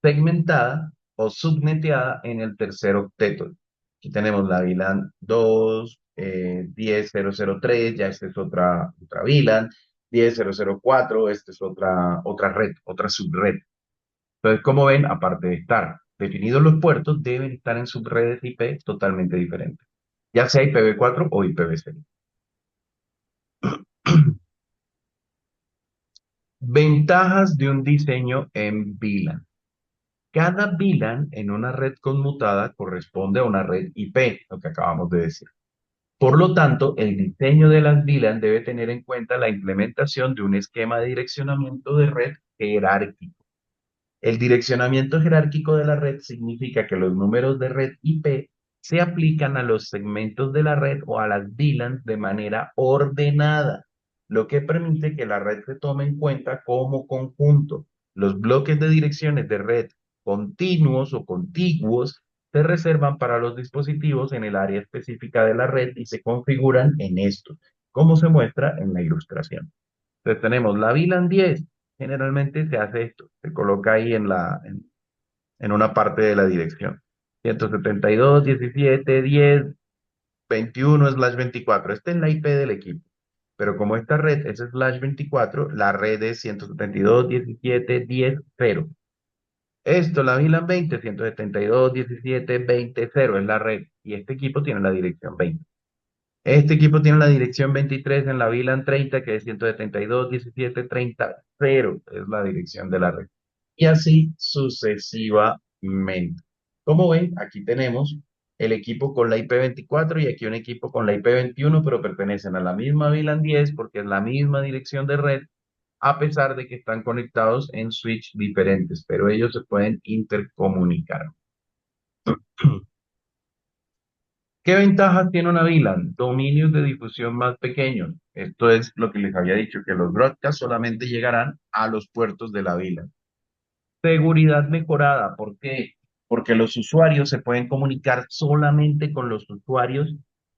segmentada o subneteada en el tercer octeto. Aquí tenemos la VLAN 2, 10.0.0.3, ya esta es otra VLAN, 10.0.0.4, esta es otra red, otra subred. Entonces, como ven, aparte de estar definidos los puertos, deben estar en subredes IP totalmente diferentes, ya sea IPv4 o IPv6. Ventajas de un diseño en VLAN. Cada VLAN en una red conmutada corresponde a una red IP, lo que acabamos de decir. Por lo tanto, el diseño de las VLAN debe tener en cuenta la implementación de un esquema de direccionamiento de red jerárquico. El direccionamiento jerárquico de la red significa que los números de red IP se aplican a los segmentos de la red o a las VLANs de manera ordenada, lo que permite que la red se tome en cuenta como conjunto. Los bloques de direcciones de red continuos o contiguos se reservan para los dispositivos en el área específica de la red y se configuran en estos, como se muestra en la ilustración. Entonces tenemos la VLAN 10. Generalmente se hace esto, se coloca ahí en una parte de la dirección. 172.17.10.21/24. Esta es la IP del equipo. Pero como esta red es /24, la red es 172.17.10.0. Esto, la VLAN 20, 172.17.20.0 es la red. Y este equipo tiene la dirección 20. Este equipo tiene la dirección 23 en la VLAN 30, que es 172.17.30.0, es la dirección de la red. Y así sucesivamente. Como ven, aquí tenemos el equipo con la IP24 y aquí un equipo con la IP21, pero pertenecen a la misma VLAN 10 porque es la misma dirección de red, a pesar de que están conectados en switch diferentes, pero ellos se pueden intercomunicar. ¿Qué ventajas tiene una VLAN? Dominios de difusión más pequeños. Esto es lo que les había dicho, que los broadcasts solamente llegarán a los puertos de la VLAN. Seguridad mejorada. ¿Por qué? Porque los usuarios se pueden comunicar solamente con los usuarios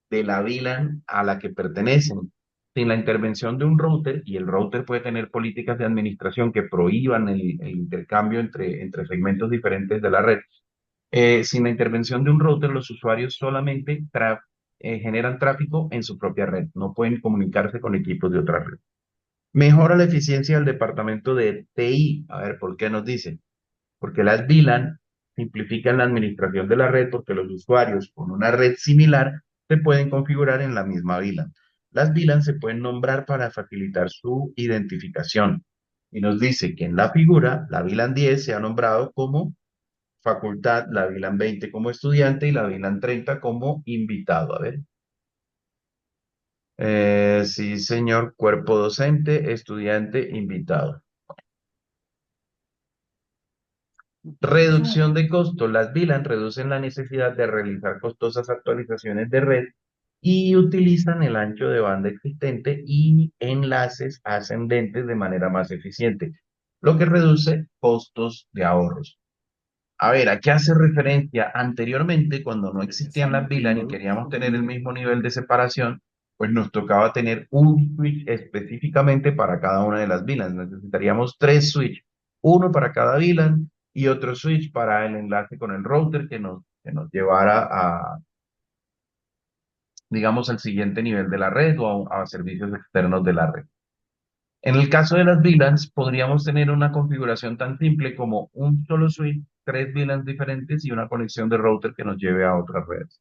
de la VLAN a la que pertenecen, sin la intervención de un router, y el router puede tener políticas de administración que prohíban el intercambio entre segmentos diferentes de la red. Sin la intervención de un router, los usuarios solamente generan tráfico en su propia red, no pueden comunicarse con equipos de otra red. Mejora la eficiencia del departamento de TI. A ver, ¿por qué nos dicen? Porque las VLAN simplifican la administración de la red porque los usuarios con una red similar se pueden configurar en la misma VLAN. las VLAN se pueden nombrar para facilitar su identificación. Y nos dice que en la figura, la VLAN 10 se ha nombrado como facultad, la VLAN 20 como estudiante y la VLAN 30 como invitado. A ver. Sí, señor, cuerpo docente, estudiante, invitado. Reducción de costo. Las VLAN reducen la necesidad de realizar costosas actualizaciones de red y utilizan el ancho de banda existente y enlaces ascendentes de manera más eficiente, lo que reduce costos de ahorros. A ver, ¿a qué hace referencia? Anteriormente, cuando no existían las VLAN y queríamos tener el mismo nivel de separación, pues nos tocaba tener un switch específicamente para cada una de las VLANs. Necesitaríamos tres switches, uno para cada VLAN y otro switch para el enlace con el router que nos llevara a, digamos, al siguiente nivel de la red o a servicios externos de la red. En el caso de las VLANs, podríamos tener una configuración tan simple como un solo switch, tres VLANs diferentes y una conexión de router que nos lleve a otras redes.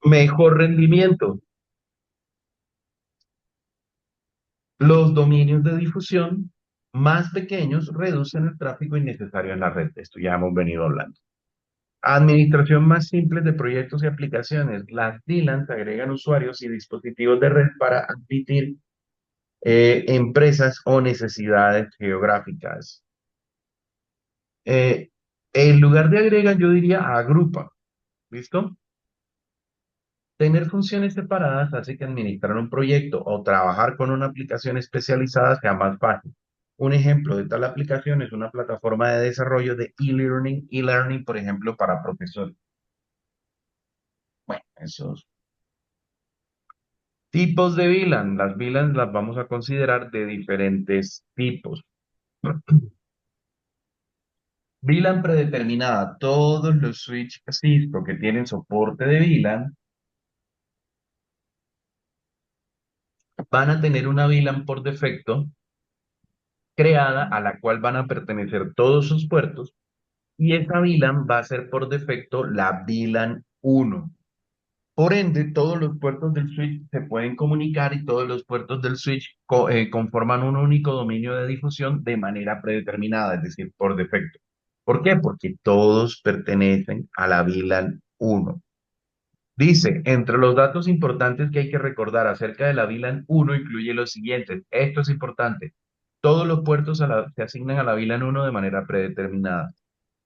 Mejor rendimiento. Los dominios de difusión más pequeños reducen el tráfico innecesario en la red. Esto ya hemos venido hablando. Administración más simple de proyectos y aplicaciones. Las VLANs agregan usuarios y dispositivos de red para admitir empresas o necesidades geográficas. En lugar de agregan, yo diría agrupa. ¿Listo? Tener funciones separadas hace que administrar un proyecto o trabajar con una aplicación especializada sea más fácil. Un ejemplo de tal aplicación es una plataforma de desarrollo de e-learning, por ejemplo, para profesores. Bueno, esos tipos de VLAN. Las VLAN las vamos a considerar de diferentes tipos. VLAN predeterminada. Todos los switch Cisco que tienen soporte de VLAN van a tener una VLAN por defecto creada a la cual van a pertenecer todos sus puertos y esa VLAN va a ser por defecto la VLAN 1. Por ende, todos los puertos del switch se pueden comunicar y todos los puertos del switch conforman un único dominio de difusión de manera predeterminada, es decir, por defecto. ¿Por qué? Porque todos pertenecen a la VLAN 1. Dice, entre los datos importantes que hay que recordar acerca de la VLAN 1 incluye los siguientes. Esto es importante. Todos los puertos se asignan a la VLAN 1 de manera predeterminada.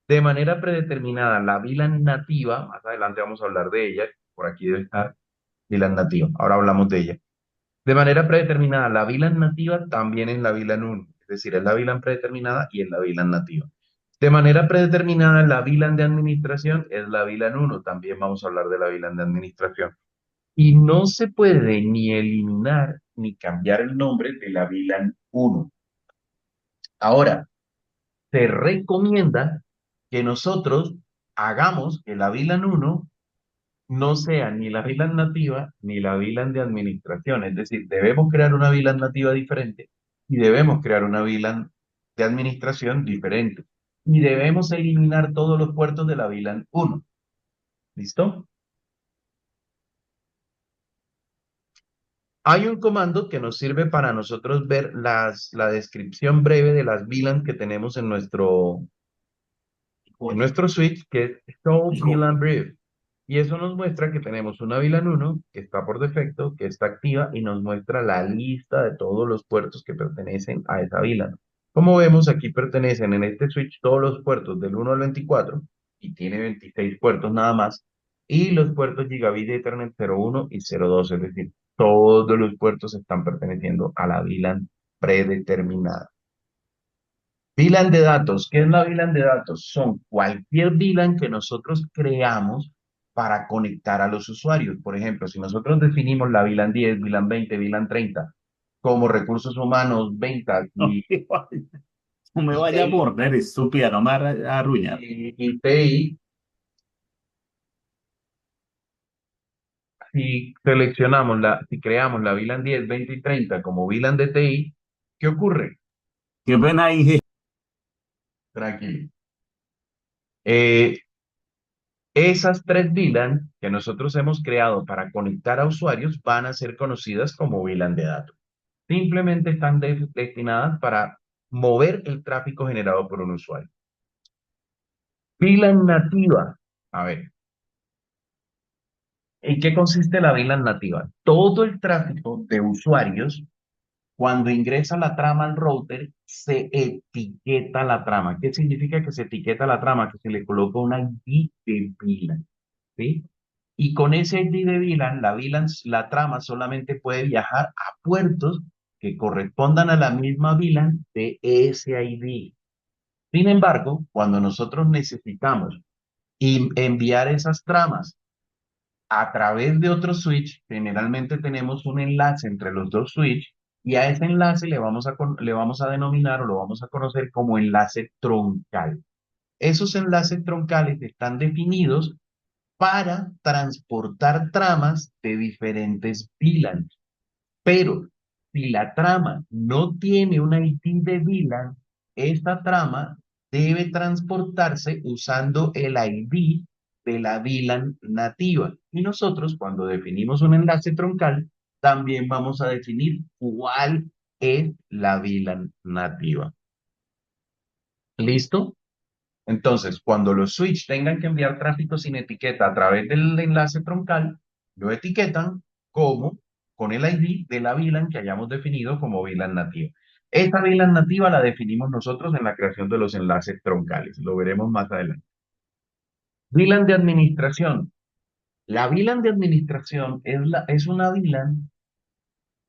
De manera predeterminada, la VLAN nativa, más adelante vamos a hablar de ella, por aquí debe estar VLAN nativa, ahora hablamos de ella. De manera predeterminada, la VLAN nativa también en la VLAN 1, es decir, es la VLAN predeterminada y es la VLAN nativa. De manera predeterminada, la VLAN de administración es la VLAN 1, también vamos a hablar de la VLAN de administración. Y no se puede ni eliminar ni cambiar el nombre de la VLAN 1. Ahora, se recomienda que nosotros hagamos que la VLAN 1 no sea ni la VLAN nativa ni la VLAN de administración. Es decir, debemos crear una VLAN nativa diferente y debemos crear una VLAN de administración diferente. Y debemos eliminar todos los puertos de la VLAN 1. ¿Listo? Hay un comando que nos sirve para nosotros ver la descripción breve de las VLAN que tenemos en nuestro switch, que es show VLAN brief. Y eso nos muestra que tenemos una VLAN 1 que está por defecto, que está activa y nos muestra la lista de todos los puertos que pertenecen a esa VLAN. Como vemos, aquí pertenecen en este switch todos los puertos del 1 al 24 y tiene 26 puertos nada más. Y los puertos Gigabit Ethernet 01 y 02, es decir, todos los puertos están perteneciendo a la VLAN predeterminada. VLAN de datos. ¿Qué es la VLAN de datos? Son cualquier VLAN que nosotros creamos para conectar a los usuarios. Por ejemplo, si nosotros definimos la VLAN 10, VLAN 20, VLAN 30 como recursos humanos, ventas No me vaya a morder, estúpida, no me arruñar. y TI, si creamos la VLAN 10, 20 y 30 como VLAN de TI, ¿qué ocurre? Qué pena, Inge. Tranquilo. Eh, Esas tres VLAN que nosotros hemos creado para conectar a usuarios van a ser conocidas como VLAN de datos. Simplemente están destinadas para mover el tráfico generado por un usuario. VLAN nativa. A ver, ¿en qué consiste la VLAN nativa? Todo el tráfico de usuarios, cuando ingresa la trama al router, se etiqueta la trama. ¿Qué significa que se etiqueta la trama? Que se le coloca una ID de VLAN, ¿sí? Y con ese ID de VLAN, la trama solamente puede viajar a puertos que correspondan a la misma VLAN de ese ID. Sin embargo, cuando nosotros necesitamos enviar esas tramas a través de otro switch, generalmente tenemos un enlace entre los dos switches y a ese enlace le vamos a denominar o lo vamos a conocer como enlace troncal. Esos enlaces troncales están definidos para transportar tramas de diferentes VLAN. Pero si la trama no tiene una ID de VLAN, esta trama debe transportarse usando el ID de la VLAN nativa. Y nosotros, cuando definimos un enlace troncal, también vamos a definir cuál es la VLAN nativa. ¿Listo? Entonces, cuando los switch tengan que enviar tráfico sin etiqueta a través del enlace troncal, lo etiquetan como con el ID de la VLAN que hayamos definido como VLAN nativa. Esta VLAN nativa la definimos nosotros en la creación de los enlaces troncales. Lo veremos más adelante. VLAN de administración. La VLAN de administración es una VLAN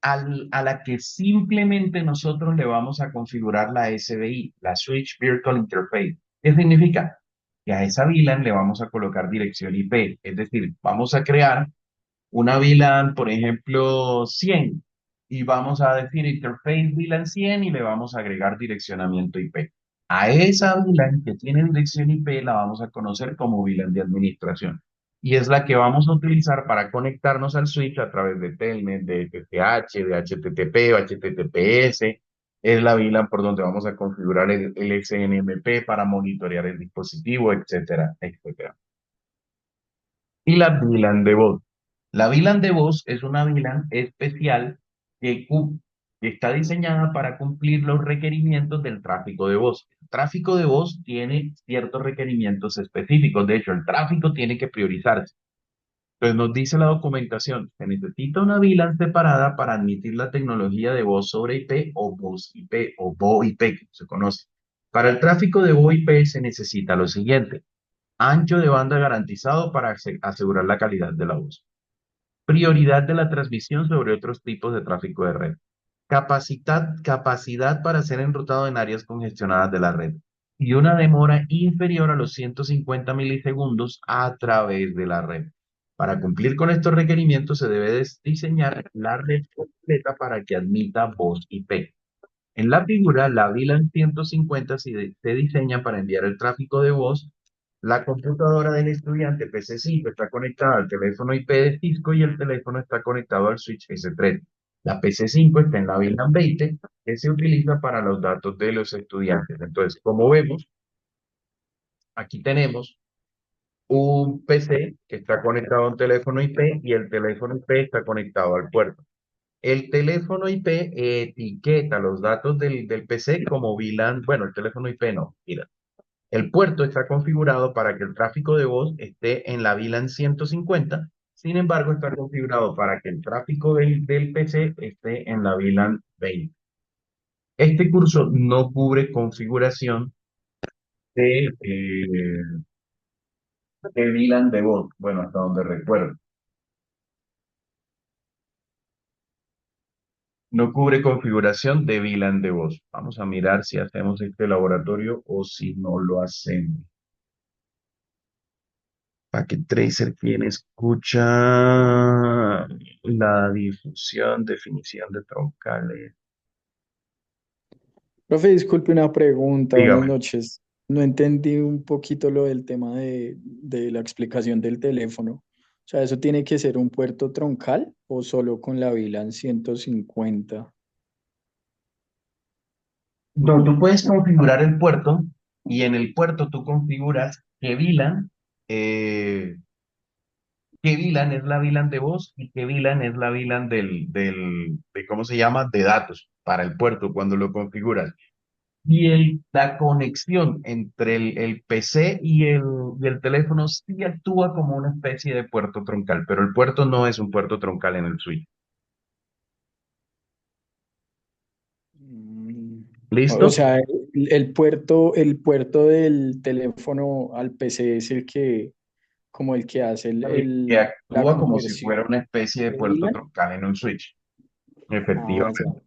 a la que simplemente nosotros le vamos a configurar la SVI, la Switch Virtual Interface. ¿Qué significa? Que a esa VLAN le vamos a colocar dirección IP, es decir, vamos a crear una VLAN, por ejemplo, 100, y vamos a decir Interface VLAN 100 y le vamos a agregar direccionamiento IP. A esa VLAN que tiene dirección IP la vamos a conocer como VLAN de administración. Y es la que vamos a utilizar para conectarnos al switch a través de Telnet, de TTH, de HTTP o HTTPS. Es la VLAN por donde vamos a configurar el SNMP para monitorear el dispositivo, etcétera, etcétera. Y la VLAN de voz. La VLAN de voz es una VLAN especial que está diseñada para cumplir los requerimientos del tráfico de voz. El tráfico de voz tiene ciertos requerimientos específicos. De hecho, el tráfico tiene que priorizarse. Entonces nos dice la documentación, se necesita una VLAN separada para admitir la tecnología de voz sobre IP o voz IP o VoIP, que se conoce. Para el tráfico de VoIP se necesita lo siguiente: ancho de banda garantizado para asegurar la calidad de la voz. Prioridad de la transmisión sobre otros tipos de tráfico de red. Capacidad para ser enrutado en áreas congestionadas de la red. Y una demora inferior a los 150 milisegundos a través de la red. Para cumplir con estos requerimientos se debe diseñar la red completa para que admita voz IP. En la figura, la VLAN 150 se diseña para enviar el tráfico de voz. La computadora del estudiante PC5 está conectada al teléfono IP de Cisco y el teléfono está conectado al switch S3. La PC5 está en la VLAN 20 que se utiliza para los datos de los estudiantes. Entonces, como vemos, aquí tenemos un PC que está conectado a un teléfono IP y el teléfono IP está conectado al puerto. El teléfono IP etiqueta los datos del PC como VLAN. Bueno, el teléfono IP no, mira. El puerto está configurado para que el tráfico de voz esté en la VLAN 150, sin embargo, está configurado para que el tráfico del PC esté en la VLAN 20. Este curso no cubre configuración de VLAN de voz, bueno, hasta donde recuerdo. No cubre configuración de VLAN de voz. Vamos a mirar si hacemos este laboratorio o si no lo hacemos. Packet Tracer, ¿quién escucha la difusión, definición de troncales? Profe, disculpe una pregunta, buenas Dígame. noches. No entendí un poquito lo del tema de la explicación del teléfono. O sea, ¿eso tiene que ser un puerto troncal o solo con la VLAN 150? No, tú puedes configurar el puerto y en el puerto tú configuras qué VLAN qué VLAN es la VLAN de voz y qué VLAN es la VLAN ¿cómo se llama? De datos para el puerto cuando lo configuras. Y la conexión entre el PC y el teléfono sí actúa como una especie de puerto troncal, pero el puerto no es un puerto troncal en el switch. Mm, o ¿Listo? sea, el puerto del teléfono al PC es el que, como el que hace Que la actúa como si fuera conversión una especie de de puerto VLAN. troncal en un switch. Ah, Efectivamente. ya.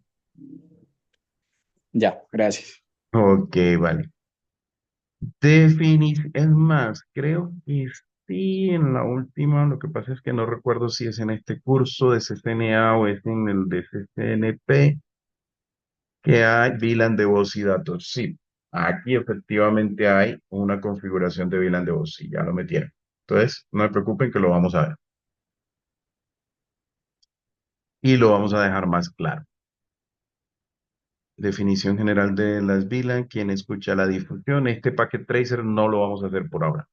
Ya, gracias. Ok, vale. Es más, creo que sí, en la última, lo que pasa es que no recuerdo si es en este curso de CCNA o es en el de CCNP, que hay VLAN de voz y datos. Sí, aquí efectivamente hay una configuración de VLAN de voz, sí, ya lo metieron. Entonces, no se preocupen que lo vamos a ver. Y lo vamos a dejar más claro. Definición general de las VLAN, quien escucha la difusión. Este packet tracer no lo vamos a hacer por ahora.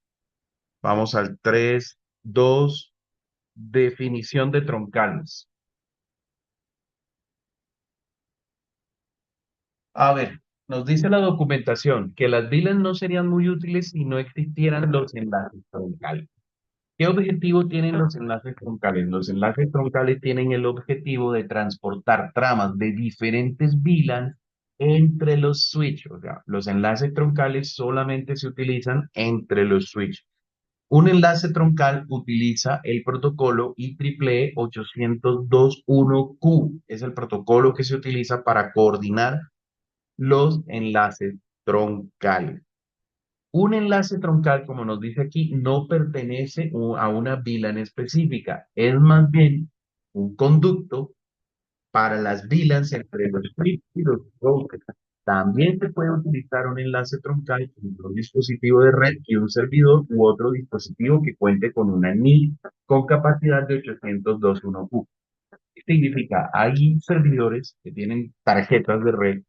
Vamos al 3, 2. Definición de troncales. A ver, nos dice la documentación que las VLAN no serían muy útiles si no existieran los enlaces troncales. ¿Qué objetivo tienen los enlaces troncales? Los enlaces troncales tienen el objetivo de transportar tramas de diferentes VLANs entre los switches. O sea, los enlaces troncales solamente se utilizan entre los switches. Un enlace troncal utiliza el protocolo IEEE 802.1Q. Es el protocolo que se utiliza para coordinar los enlaces troncales. Un enlace troncal, como nos dice aquí, no pertenece a una VLAN específica. Es más bien un conducto para las VLANs entre los switches y los routers. También se puede utilizar un enlace troncal entre un dispositivo de red y un servidor u otro dispositivo que cuente con una NIC con capacidad de 802.1Q. ¿Qué significa? Hay servidores que tienen tarjetas de red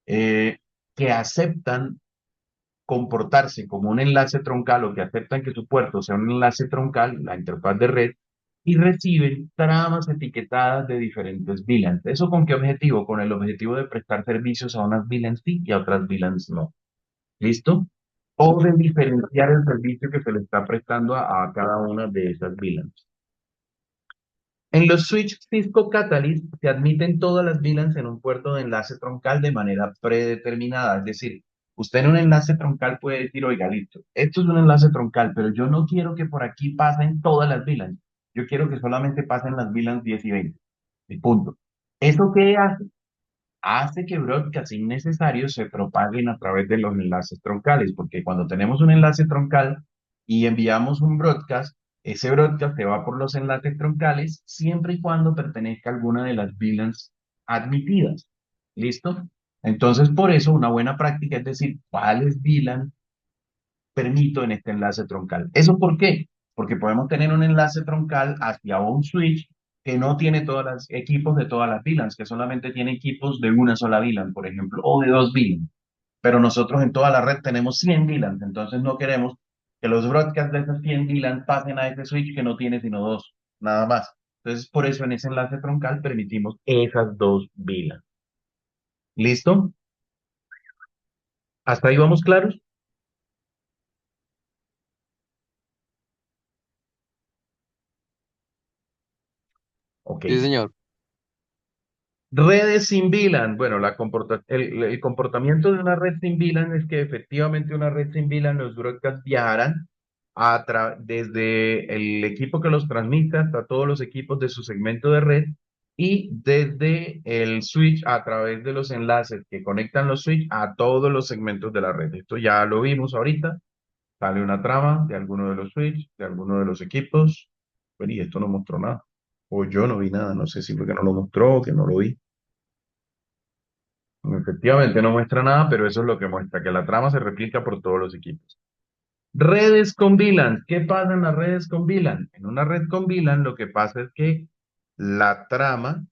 eh, que aceptan comportarse como un enlace troncal o que aceptan que su puerto sea un enlace troncal, la interfaz de red, y reciben tramas etiquetadas de diferentes VLANs. ¿Eso con qué objetivo? Con el objetivo de prestar servicios a unas VLANs sí y a otras VLANs no. ¿Listo? O de diferenciar el servicio que se le está prestando a cada una de esas VLANs. En los switch Cisco Catalyst se admiten todas las VLANs en un puerto de enlace troncal de manera predeterminada. Es decir, usted en un enlace troncal puede decir, oiga, listo, esto es un enlace troncal, pero yo no quiero que por aquí pasen todas las VLANs. Yo quiero que solamente pasen las VLANs 10 y 20. Y punto. ¿Eso qué hace? Hace que broadcasts innecesarios se propaguen a través de los enlaces troncales, porque cuando tenemos un enlace troncal y enviamos un broadcast, ese broadcast se va por los enlaces troncales siempre y cuando pertenezca a alguna de las VLANs admitidas. ¿Listo? Entonces, por eso una buena práctica es decir, ¿cuáles VLAN permito en este enlace troncal? ¿Eso por qué? Porque podemos tener un enlace troncal hacia un switch que no tiene todos los equipos de todas las VLANs, que solamente tiene equipos de una sola VLAN, por ejemplo, o de dos VLANs. Pero nosotros en toda la red tenemos 100 VLANs, entonces no queremos que los broadcasts de esas 100 VLANs pasen a ese switch que no tiene sino dos, nada más. Entonces, por eso en ese enlace troncal permitimos esas dos VLANs. ¿Listo? ¿Hasta ahí vamos claros? Ok. Sí, señor. Redes sin VLAN. Bueno, el comportamiento de una red sin VLAN es que efectivamente una red sin VLAN, los broadcasts viajarán desde el equipo que los transmite hasta todos los equipos de su segmento de red y desde el switch a través de los enlaces que conectan los switch a todos los segmentos de la red. Esto ya lo vimos ahorita. Sale una trama de alguno de los switch, de alguno de los equipos. Bueno, y esto no mostró nada. O yo no vi nada. No sé si porque no lo mostró o que no lo vi. Efectivamente no muestra nada, pero eso es lo que muestra, que la trama se replica por todos los equipos. Redes con VLAN. ¿Qué pasa en las redes con VLAN? En una red con VLAN lo que pasa es que la trama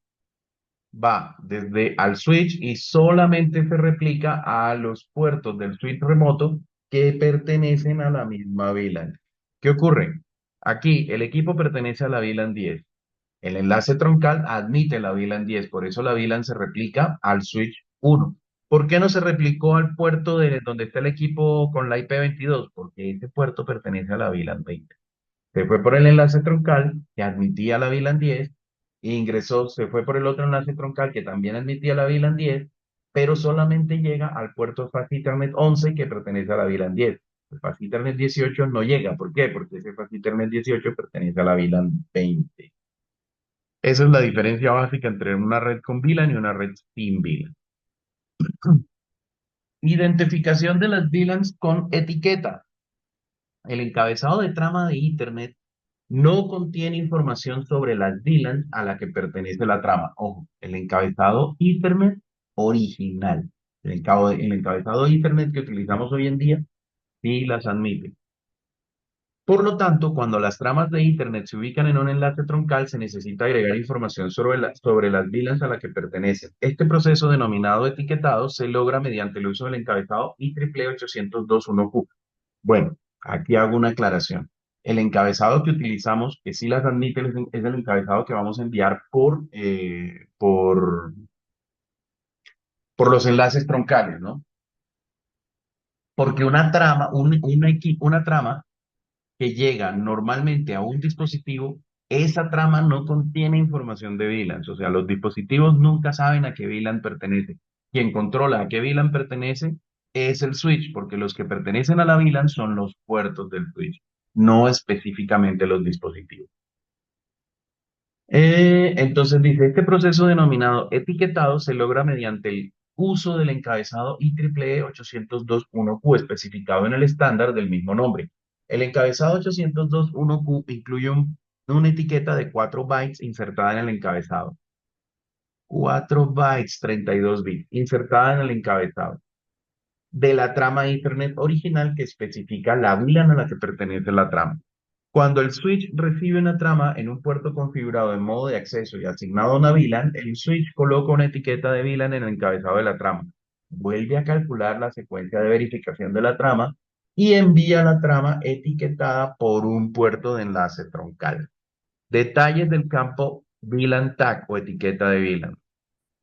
va desde al switch y solamente se replica a los puertos del switch remoto que pertenecen a la misma VLAN. ¿Qué ocurre? Aquí el equipo pertenece a la VLAN 10. El enlace troncal admite la VLAN 10, por eso la VLAN se replica al switch 1. ¿Por qué no se replicó al puerto de donde está el equipo con la IP22? Porque este puerto pertenece a la VLAN 20. Se fue por el enlace troncal que admitía la VLAN 10 e ingresó, se fue por el otro enlace troncal que también admitía la VLAN 10, pero solamente llega al puerto Fast Ethernet 11 que pertenece a la VLAN 10. El Fast Ethernet 18 no llega. ¿Por qué? Porque ese Fast Ethernet 18 pertenece a la VLAN 20. Esa es la diferencia básica entre una red con VLAN y una red sin VLAN. Identificación de las VLANs con etiqueta. El encabezado de trama de Ethernet no contiene información sobre las VLANs a la que pertenece la trama. Ojo, el encabezado Ethernet original. El encabezado Ethernet que utilizamos hoy en día sí las admite. Por lo tanto, cuando las tramas de Internet se ubican en un enlace troncal, se necesita agregar información sobre las VLANs a la que pertenecen. Este proceso, denominado etiquetado, se logra mediante el uso del encabezado IEEE 802.1Q. Bueno, aquí hago una aclaración. El encabezado que utilizamos, que sí las admite, es el encabezado que vamos a enviar por los enlaces troncales, ¿no? Porque una trama, una trama que llega normalmente a un dispositivo, esa trama no contiene información de VLANs, o sea, los dispositivos nunca saben a qué VLAN pertenece. Quien controla a qué VLAN pertenece es el switch, porque los que pertenecen a la VLAN son los puertos del switch, no específicamente los dispositivos. Entonces dice, este proceso denominado etiquetado se logra mediante el uso del encabezado IEEE 802.1Q especificado en el estándar del mismo nombre. El encabezado 802.1Q incluye una etiqueta de 4 bytes insertada en el encabezado. 4 bytes, 32 bits, insertada en el encabezado de la trama Ethernet original que especifica la VLAN a la que pertenece la trama. Cuando el switch recibe una trama en un puerto configurado en modo de acceso y asignado a una VLAN, el switch coloca una etiqueta de VLAN en el encabezado de la trama. Vuelve a calcular la secuencia de verificación de la trama y envía la trama etiquetada por un puerto de enlace troncal. Detalles del campo VLAN tag o etiqueta de VLAN.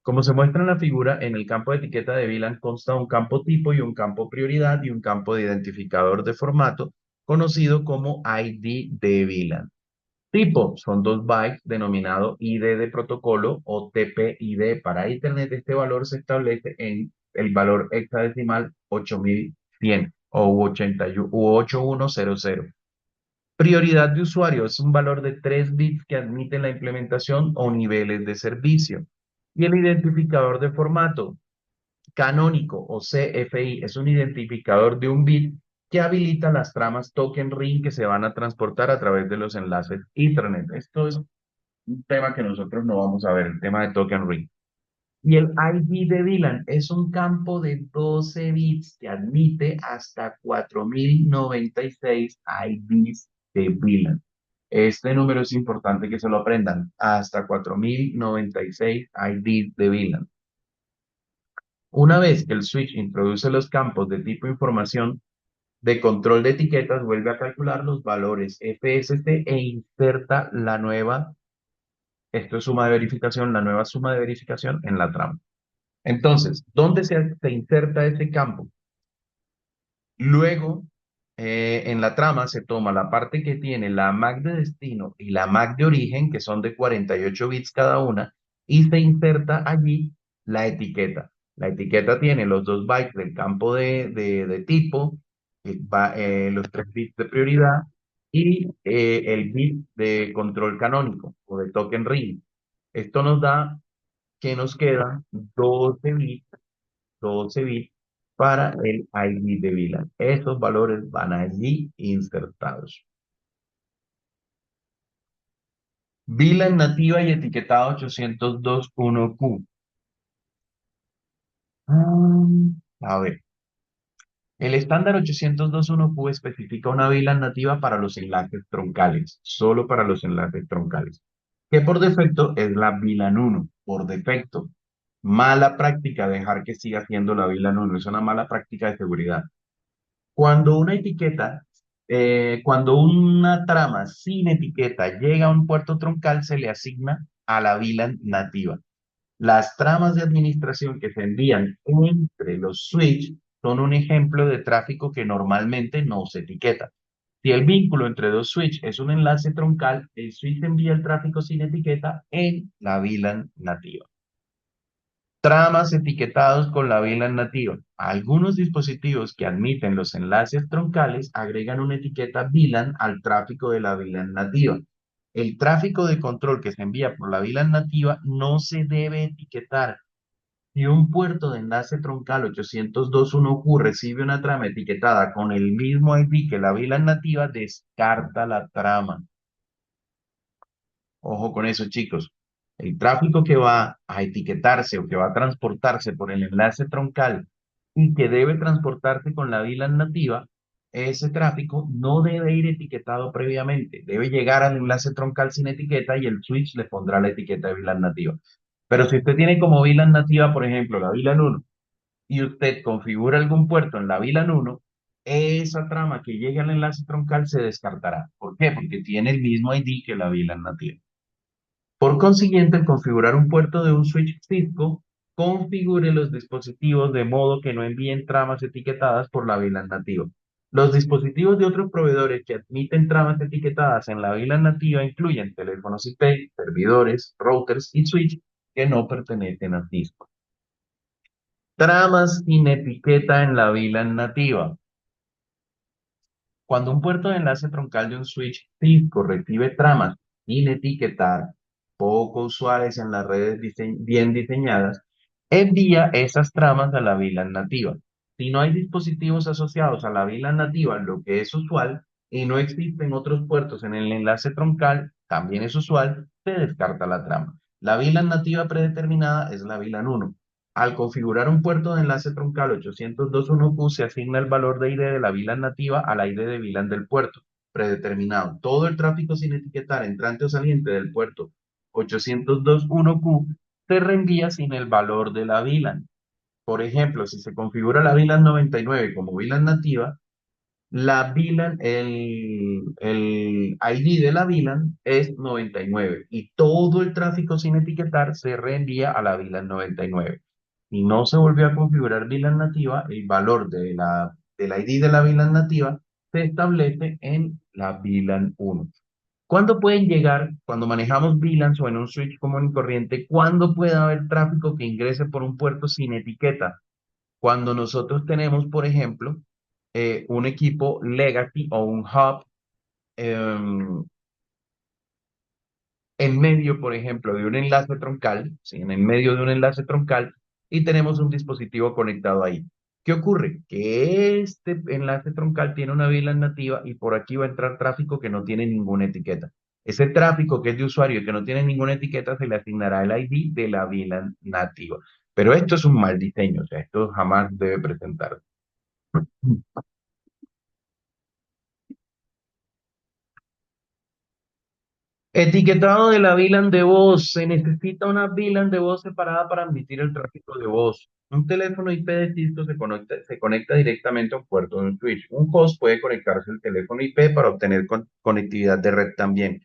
Como se muestra en la figura, en el campo de etiqueta de VLAN consta un campo tipo y un campo prioridad y un campo de identificador de formato conocido como ID de VLAN. Tipo son 2 bytes denominado ID de protocolo o TPID. Para Internet este valor se establece en el valor hexadecimal 8100 o 8100. Prioridad de usuario es un valor de 3 bits que admite la implementación o niveles de servicio. Y el identificador de formato canónico o CFI es un identificador de un bit que habilita las tramas token ring que se van a transportar a través de los enlaces Ethernet. Esto es un tema que nosotros no vamos a ver, el tema de token ring. Y el ID de VLAN es un campo de 12 bits que admite hasta 4096 IDs de VLAN. Este número es importante que se lo aprendan, hasta 4096 IDs de VLAN. Una vez que el switch introduce los campos de tipo información de control de etiquetas, vuelve a calcular los valores FST e inserta la nueva, esto es suma de verificación, la nueva suma de verificación en la trama. Entonces, ¿dónde se inserta ese campo? Luego, en la trama se toma la parte que tiene la MAC de destino y la MAC de origen, que son de 48 bits cada una, y se inserta allí la etiqueta. La etiqueta tiene los 2 bytes del campo de tipo, los 3 bits de prioridad y el bit de control canónico o de token ring. Esto nos da que nos quedan 12 bits para el ID de VLAN. Esos valores van allí insertados. VLAN nativa y etiquetada 802.1Q. A ver, el estándar 802.1Q especifica una VLAN nativa para los enlaces troncales, solo para los enlaces troncales, que por defecto es la VLAN 1, por defecto. Mala práctica dejar que siga siendo la VLAN 1, es una mala práctica de seguridad. Cuando una etiqueta Cuando una trama sin etiqueta llega a un puerto troncal, se le asigna a la VLAN nativa. Las tramas de administración que se envían entre los switch son un ejemplo de tráfico que normalmente no se etiqueta. Si el vínculo entre dos switch es un enlace troncal, el switch envía el tráfico sin etiqueta en la VLAN nativa. Tramas etiquetados con la VLAN nativa. Algunos dispositivos que admiten los enlaces troncales agregan una etiqueta VLAN al tráfico de la VLAN nativa. El tráfico de control que se envía por la VLAN nativa no se debe etiquetar. Si un puerto de enlace troncal 802.1q recibe una trama etiquetada con el mismo IP que la VLAN nativa, descarta la trama. Ojo con eso, chicos. El tráfico que va a etiquetarse o que va a transportarse por el enlace troncal y que debe transportarse con la VLAN nativa, ese tráfico no debe ir etiquetado previamente. Debe llegar al enlace troncal sin etiqueta y el switch le pondrá la etiqueta de VLAN nativa. Pero si usted tiene como VLAN nativa, por ejemplo, la VLAN 1, y usted configura algún puerto en la VLAN 1, esa trama que llegue al enlace troncal se descartará. ¿Por qué? Porque tiene el mismo ID que la VLAN nativa. Por consiguiente, al configurar un puerto de un switch Cisco, configure los dispositivos de modo que no envíen tramas etiquetadas por la VLAN nativa. Los dispositivos de otros proveedores que admiten tramas etiquetadas en la VLAN nativa incluyen teléfonos IP, servidores, routers y switch que no pertenecen a Cisco. Tramas sin etiqueta en la VLAN nativa. Cuando un puerto de enlace troncal de un switch Cisco recibe tramas sin etiquetar, poco usuales en las redes bien diseñadas, envía esas tramas a la VLAN nativa. Si no hay dispositivos asociados a la VLAN nativa, lo que es usual, y no existen otros puertos en el enlace troncal, también es usual, se descarta la trama. La VLAN nativa predeterminada es la VLAN 1. Al configurar un puerto de enlace troncal 802.1q, se asigna el valor de ID de la VLAN nativa a la ID de VLAN del puerto predeterminado. Todo el tráfico sin etiquetar entrante o saliente del puerto 802.1q se reenvía sin el valor de la VLAN. Por ejemplo, si se configura la VLAN 99 como VLAN nativa, la VLAN, el ID de la VLAN es 99 y todo el tráfico sin etiquetar se reenvía a la VLAN 99. Si no se volvió a configurar VLAN nativa, el valor del ID de la VLAN nativa se establece en la VLAN 1. ¿Cuándo pueden llegar, cuando manejamos VLANs o en un switch común y corriente, cuándo puede haber tráfico que ingrese por un puerto sin etiqueta? Cuando nosotros tenemos, por ejemplo, un equipo legacy o un hub em, en medio, por ejemplo, de un enlace troncal, ¿sí? En el medio de un enlace troncal, y tenemos un dispositivo conectado ahí. ¿Qué ocurre? Que este enlace troncal tiene una VLAN nativa y por aquí va a entrar tráfico que no tiene ninguna etiqueta. Ese tráfico que es de usuario y que no tiene ninguna etiqueta se le asignará el ID de la VLAN nativa. Pero esto es un mal diseño, o sea, esto jamás debe presentarse. Etiquetado de la VLAN de voz. Se necesita una VLAN de voz separada para admitir el tráfico de voz. Un teléfono IP de Cisco se conecta directamente a un puerto de un switch. Un host puede conectarse al teléfono IP para obtener conectividad de red también.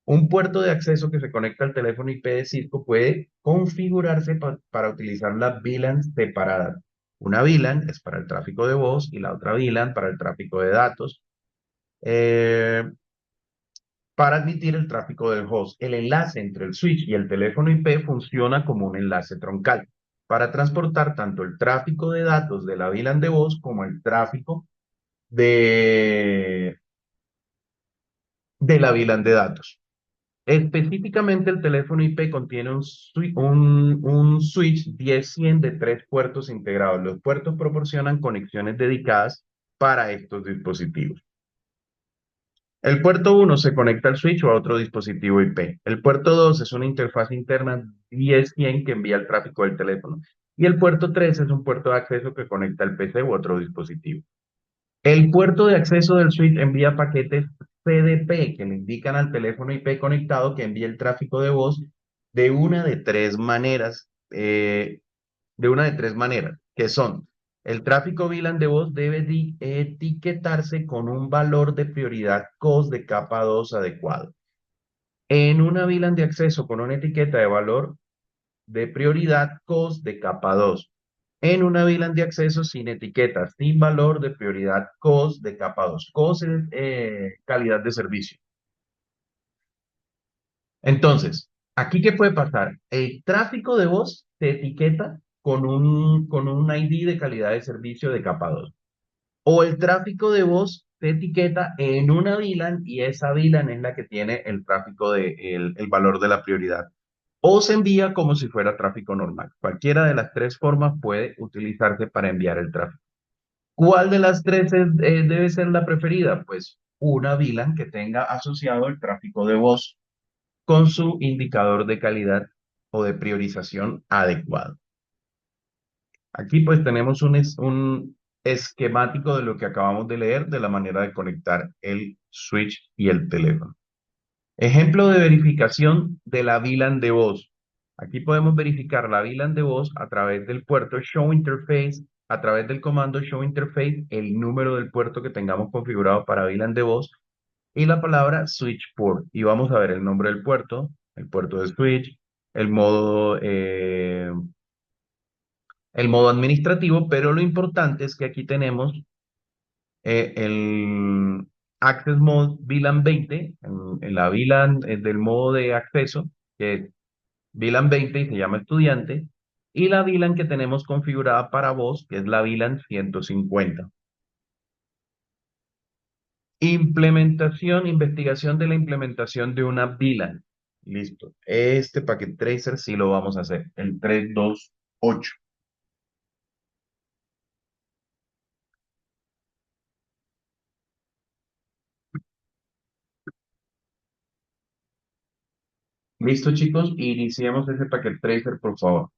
Un puerto de acceso que se conecta al teléfono IP de Cisco puede configurarse para utilizar las VLANs separadas. Una VLAN es para el tráfico de voz y la otra VLAN para el tráfico de datos. Para admitir el tráfico del host, el enlace entre el switch y el teléfono IP funciona como un enlace troncal para transportar tanto el tráfico de datos de la VLAN de voz como el tráfico de, de la VLAN de datos. Específicamente, el teléfono IP contiene un switch 10-100 de 3 puertos integrados. Los puertos proporcionan conexiones dedicadas para estos dispositivos. El puerto 1 se conecta al switch o a otro dispositivo IP. El puerto 2 es una interfaz interna 10-100 que envía el tráfico del teléfono. Y el puerto 3 es un puerto de acceso que conecta al PC u otro dispositivo. El puerto de acceso del switch envía paquetes CDP que le indican al teléfono IP conectado que envía el tráfico de voz de una de tres maneras, que son El tráfico VLAN de voz debe etiquetarse con un valor de prioridad COS de capa 2 adecuado. En una VLAN de acceso con una etiqueta de valor de prioridad COS de capa 2. En una VLAN de acceso sin etiqueta, sin valor de prioridad COS de capa 2. COS es calidad de servicio. Entonces, ¿aquí qué puede pasar? El tráfico de voz se etiqueta con un ID de calidad de servicio de capa 2. O el tráfico de voz se etiqueta en una VLAN y esa VLAN es la que tiene el tráfico el valor de la prioridad. O se envía como si fuera tráfico normal. Cualquiera de las tres formas puede utilizarse para enviar el tráfico. ¿Cuál de las tres debe ser la preferida? Pues una VLAN que tenga asociado el tráfico de voz con su indicador de calidad o de priorización adecuado. Aquí pues tenemos un esquemático de lo que acabamos de leer de la manera de conectar el switch y el teléfono. Ejemplo de verificación de la VLAN de voz. Aquí podemos verificar la VLAN de voz a través del puerto Show Interface, a través del comando Show Interface, el número del puerto que tengamos configurado para VLAN de voz y la palabra Switch Port. Y vamos a ver el nombre del puerto, el puerto de switch, el modo administrativo, pero lo importante es que aquí tenemos el Access Mode VLAN 20, en la VLAN del modo de acceso, que es VLAN 20 y se llama estudiante, y la VLAN que tenemos configurada para voz, que es la VLAN 150. Investigación de la implementación de una VLAN. Listo. Este packet tracer sí lo vamos a hacer, el 328. Listo, chicos, iniciemos ese packet tracer, por favor.